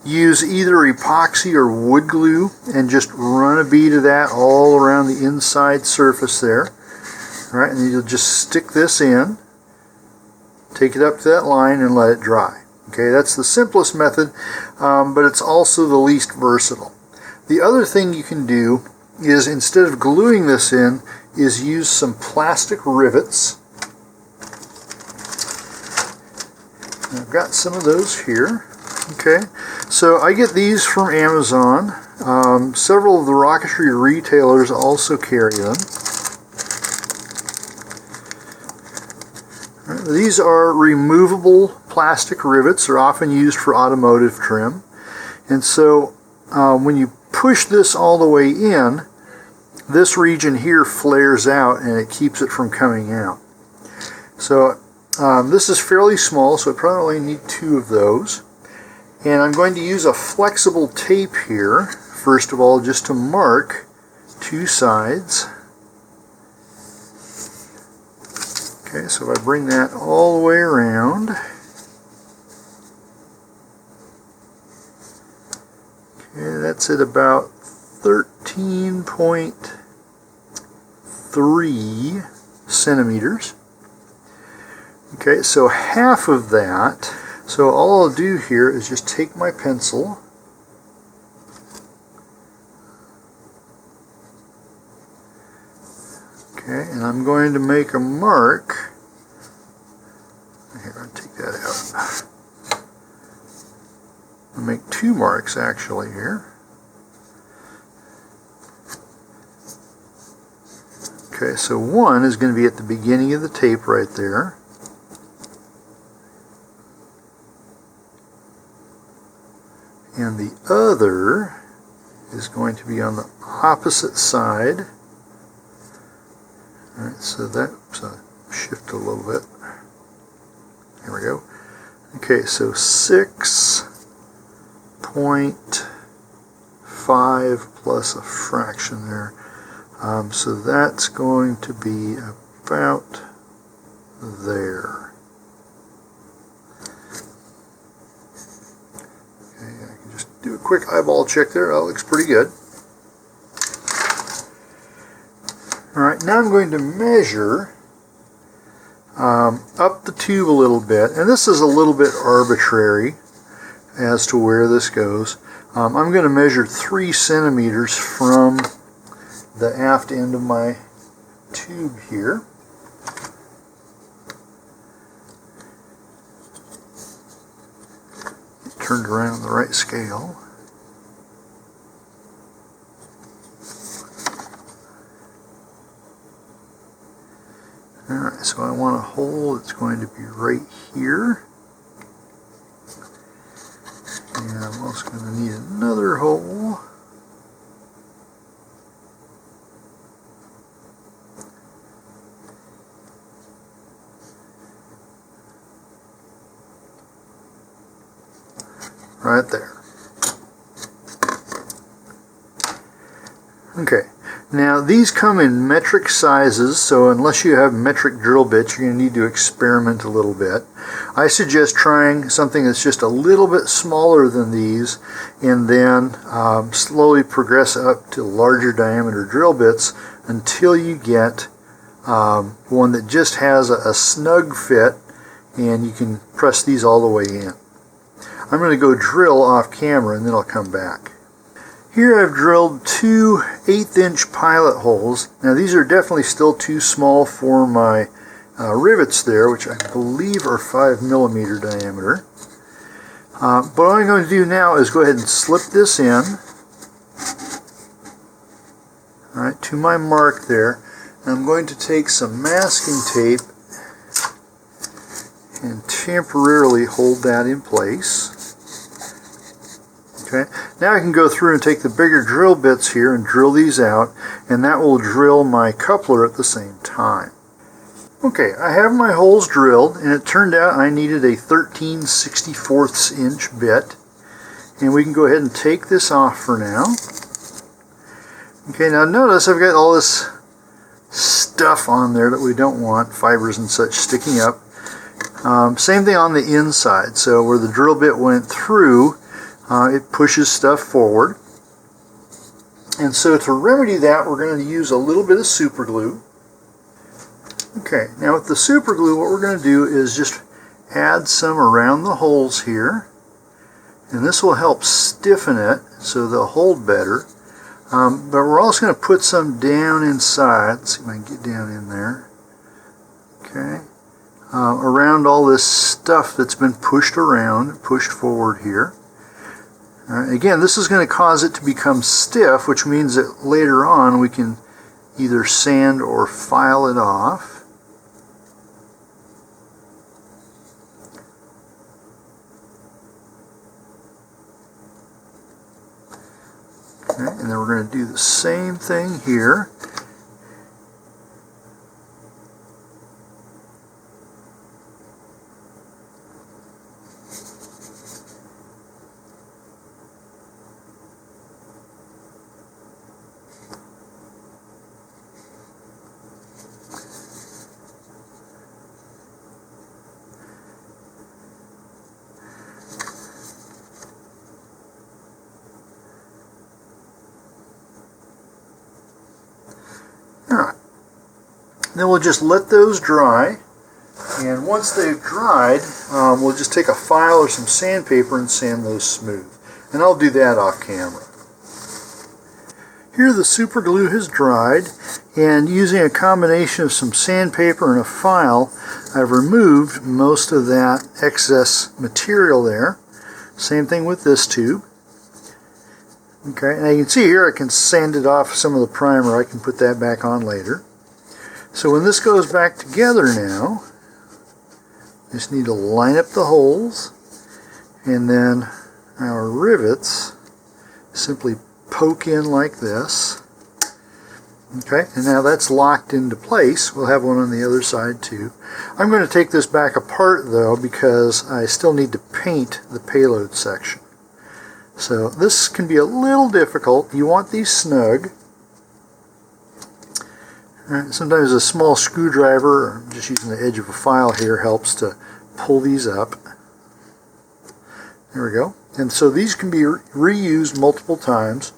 use either epoxy or wood glue and just run a bead of that all around the inside surface there. All right, and then you'll just stick this in, take it up to that line, and let it dry. Okay, that's the simplest method, but it's also the least versatile. The other thing you can do is, instead of gluing this in, is use some plastic rivets. And I've got some of those here. Okay, so I get these from Amazon. Several of the Rocketry retailers also carry them. These are removable plastic rivets. They're often used for automotive trim. And so when you push this all the way in, this region here flares out and it keeps it from coming out. So this is fairly small, so I probably only need 2 of those. And I'm going to use a flexible tape here, first of all, just to mark 2 sides. Okay, so if I bring that all the way around, okay, that's at about 13.3 centimeters. Okay, so half of that, so all I'll do here is just take my pencil and I'm going to make a mark. Here, I'll take that out. I'll make 2 marks actually here. Okay, so one is going to be at the beginning of the tape right there. And the other is going to be on the opposite side. Alright, so that, shift a little bit. There we go. Okay, so 6.5 plus a fraction there. So that's going to be about there. Okay, I can just do a quick eyeball check there. That looks pretty good. Alright, now I'm going to measure up the tube a little bit, and this is a little bit arbitrary as to where this goes. I'm going to measure 3 centimeters from the aft end of my tube here. Turned around on the right scale. Alright, so I want a hole that's going to be right here. And I'm also going to need another hole. Right there. Okay, now these come in metric sizes, so unless you have metric drill bits, you're going to need to experiment a little bit. I suggest trying something that's just a little bit smaller than these, and then slowly progress up to larger diameter drill bits until you get one that just has a snug fit, and you can press these all the way in. I'm going to go drill off camera and then I'll come back. Here I've drilled 2 1/8-inch pilot holes. Now these are definitely still too small for my rivets there, which I believe are 5mm diameter. But what I'm going to do now is go ahead and slip this in, alright, to my mark there. And I'm going to take some masking tape and temporarily hold that in place. Okay, now I can go through and take the bigger drill bits here and drill these out, and that will drill my coupler at the same time. Okay, I have my holes drilled, and it turned out I needed a 13/64 inch bit, and we can go ahead and take this off for now. Okay, now notice I've got all this stuff on there that we don't want, fibers and such sticking up. Same thing on the inside, so where the drill bit went through, it pushes stuff forward. And so to remedy that, we're going to use a little bit of super glue. Okay, now with the super glue, what we're going to do is just add some around the holes here. And this will help stiffen it so they'll hold better. But we're also going to put some down inside. Let's see if I can get down in there. Okay. Around all this stuff that's been pushed around, pushed forward here. Again, this is going to cause it to become stiff, which means that later on we can either sand or file it off. Okay, and then we're going to do the same thing here. Then we'll just let those dry. And once they've dried, we'll just take a file or some sandpaper and sand those smooth. And I'll do that off camera. Here the super glue has dried, and using a combination of some sandpaper and a file, I've removed most of that excess material there. Same thing with this tube. Okay, now you can see here I can sand it off some of the primer. I can put that back on later. So when this goes back together now, just need to line up the holes, and then our rivets simply poke in like this. Okay, and now that's locked into place. We'll have one on the other side too. I'm going to take this back apart though, because I still need to paint the payload section. So this can be a little difficult. You want these snug. Right, sometimes a small screwdriver, or just using the edge of a file here, helps to pull these up. There we go. And so these can be reused multiple times.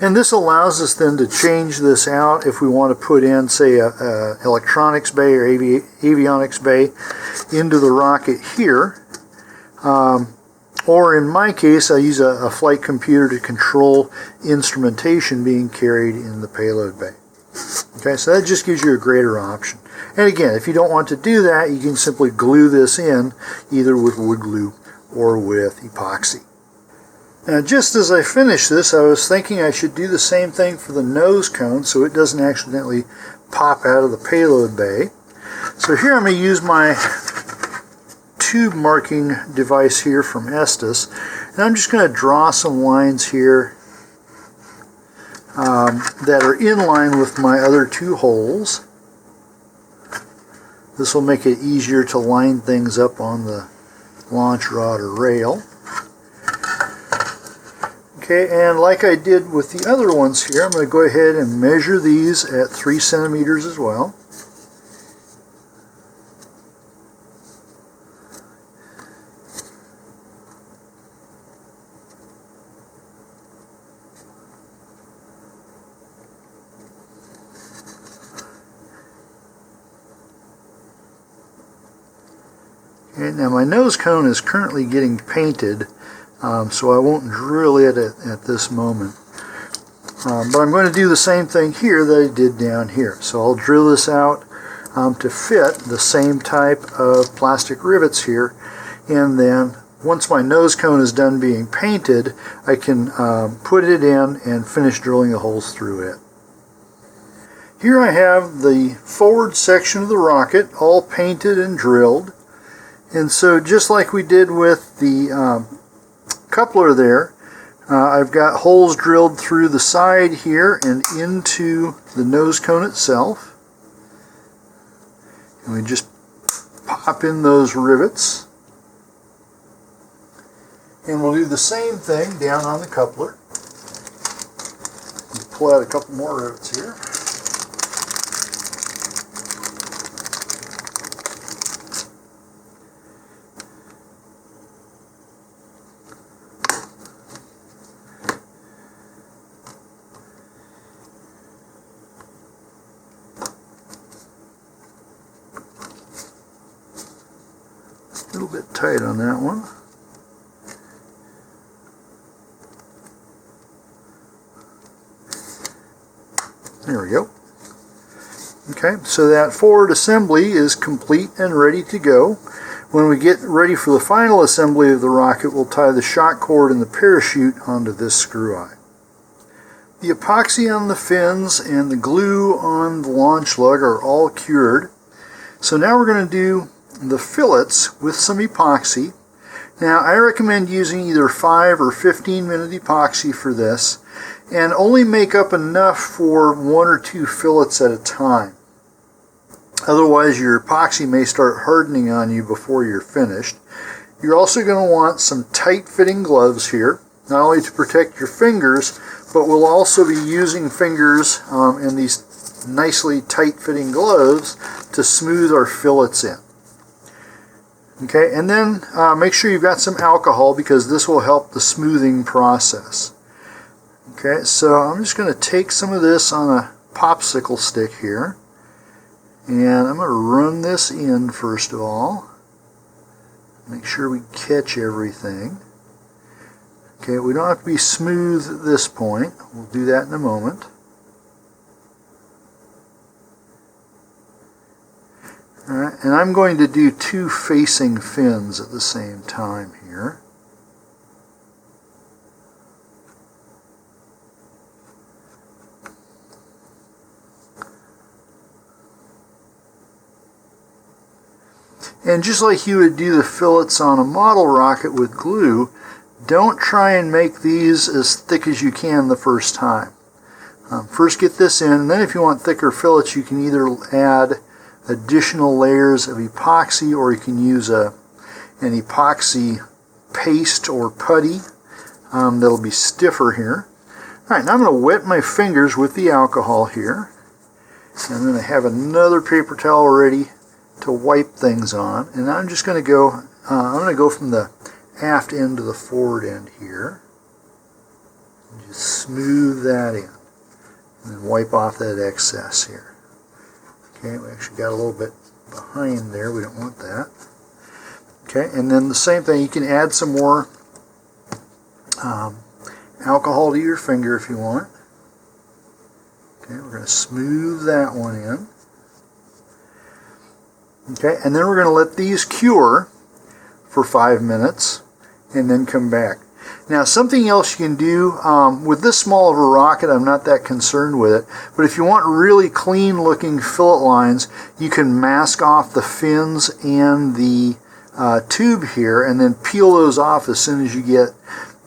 And this allows us then to change this out if we want to put in, say, a electronics bay or avionics bay into the rocket here. Or in my case, I use a flight computer to control instrumentation being carried in the payload bay. Okay, so that just gives you a greater option. And again, if you don't want to do that, you can simply glue this in either with wood glue or with epoxy. Now, just as I finished this, I was thinking I should do the same thing for the nose cone so it doesn't accidentally pop out of the payload bay. So here I'm going to use my tube marking device here from Estes, and I'm just going to draw some lines here that are in line with my other two holes. This will make it easier to line things up on the launch rod or rail. Okay, and like I did with the other ones here, I'm going to go ahead and measure these at 3 centimeters as well. Okay, now my nose cone is currently getting painted, so I won't drill it at this moment. But I'm going to do the same thing here that I did down here. So I'll drill this out to fit the same type of plastic rivets here, and then once my nose cone is done being painted, I can put it in and finish drilling the holes through it. Here I have the forward section of the rocket all painted and drilled. And so just like we did with the coupler there, I've got holes drilled through the side here and into the nose cone itself. And we just pop in those rivets. And we'll do the same thing down on the coupler. Pull out a couple more rivets here. A little bit tight on that one. There we go. Okay, so that forward assembly is complete and ready to go. When we get ready for the final assembly of the rocket, we'll tie the shock cord and the parachute onto this screw eye. The epoxy on the fins and the glue on the launch lug are all cured. So now we're going to do the fillets with some epoxy. Now I recommend using either 5 or 15 minute epoxy for this, and only make up enough for 1 or 2 fillets at a time. Otherwise your epoxy may start hardening on you before you're finished. You're also going to want some tight fitting gloves here, not only to protect your fingers, but we'll also be using fingers in these nicely tight fitting gloves to smooth our fillets in. Okay, and then make sure you've got some alcohol, because this will help the smoothing process. Okay, so I'm just going to take some of this on a popsicle stick here. And I'm going to run this in first of all. Make sure we catch everything. Okay, we don't have to be smooth at this point. We'll do that in a moment. Alright, and I'm going to do 2 facing fins at the same time here. And just like you would do the fillets on a model rocket with glue, don't try and make these as thick as you can the first time. First get this in, and then if you want thicker fillets, you can either add additional layers of epoxy, or you can use an epoxy paste or putty that'll be stiffer here. Alright, now I'm going to wet my fingers with the alcohol here. And then I have another paper towel ready to wipe things on, and I'm just going to go from the aft end to the forward end here, and just smooth that in, and then wipe off that excess here. Okay, we actually got a little bit behind there, we don't want that. Okay, and then the same thing, you can add some more alcohol to your finger if you want. Okay, we're going to smooth that one in. Okay, and then we're going to let these cure for 5 minutes and then come back. Now, something else you can do with this small of a rocket, I'm not that concerned with it, but if you want really clean looking fillet lines, you can mask off the fins and the tube here and then peel those off as soon as you get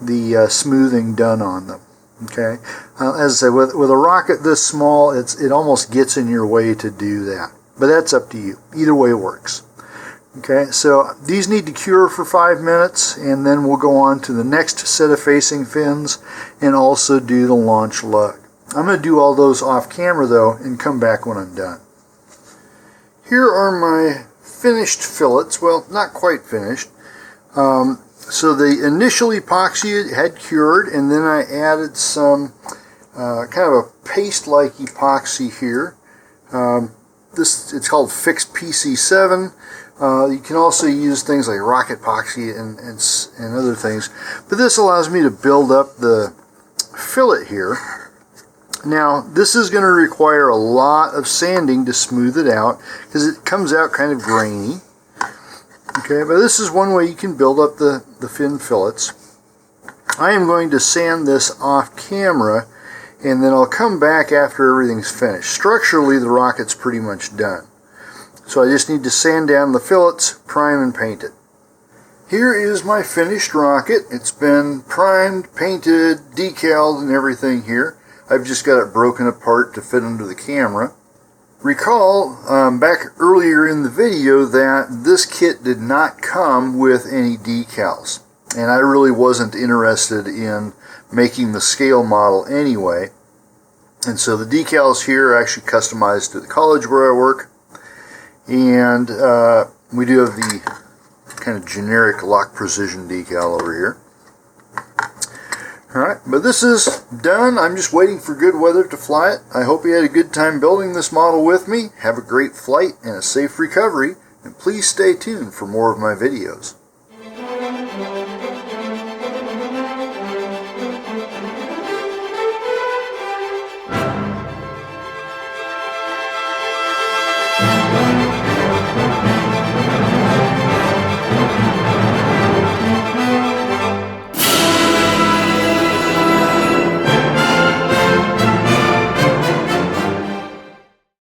the smoothing done on them. Okay, as I said, with a rocket this small, it almost gets in your way to do that. But that's up to you. Either way works. Okay, so these need to cure for 5 minutes, and then we'll go on to the next set of facing fins and also do the launch lug. I'm going to do all those off camera though and come back when I'm done. Here are my finished fillets. Well, not quite finished. So the initial epoxy had cured, and then I added some kind of a paste-like epoxy here. It's called Fixed PC7. You can also use things like rocket epoxy and other things, but this allows me to build up the fillet here. Now, this is going to require a lot of sanding to smooth it out because it comes out kind of grainy. Okay, but this is one way you can build up the fin fillets. I am going to sand this off camera, and then I'll come back after everything's finished. Structurally, the rocket's pretty much done. So I just need to sand down the fillets, prime, and paint it. Here is my finished rocket. It's been primed, painted, decaled, and everything here. I've just got it broken apart to fit under the camera. Recall back earlier in the video that this kit did not come with any decals, and I really wasn't interested in making the scale model anyway. And so the decals here are actually customized to the college where I work, and we do have the kind of generic LOC Precision decal over here. Alright, but this is done. I'm just waiting for good weather to fly it. I hope you had a good time building this model with me. Have a great flight and a safe recovery, and please stay tuned for more of my videos.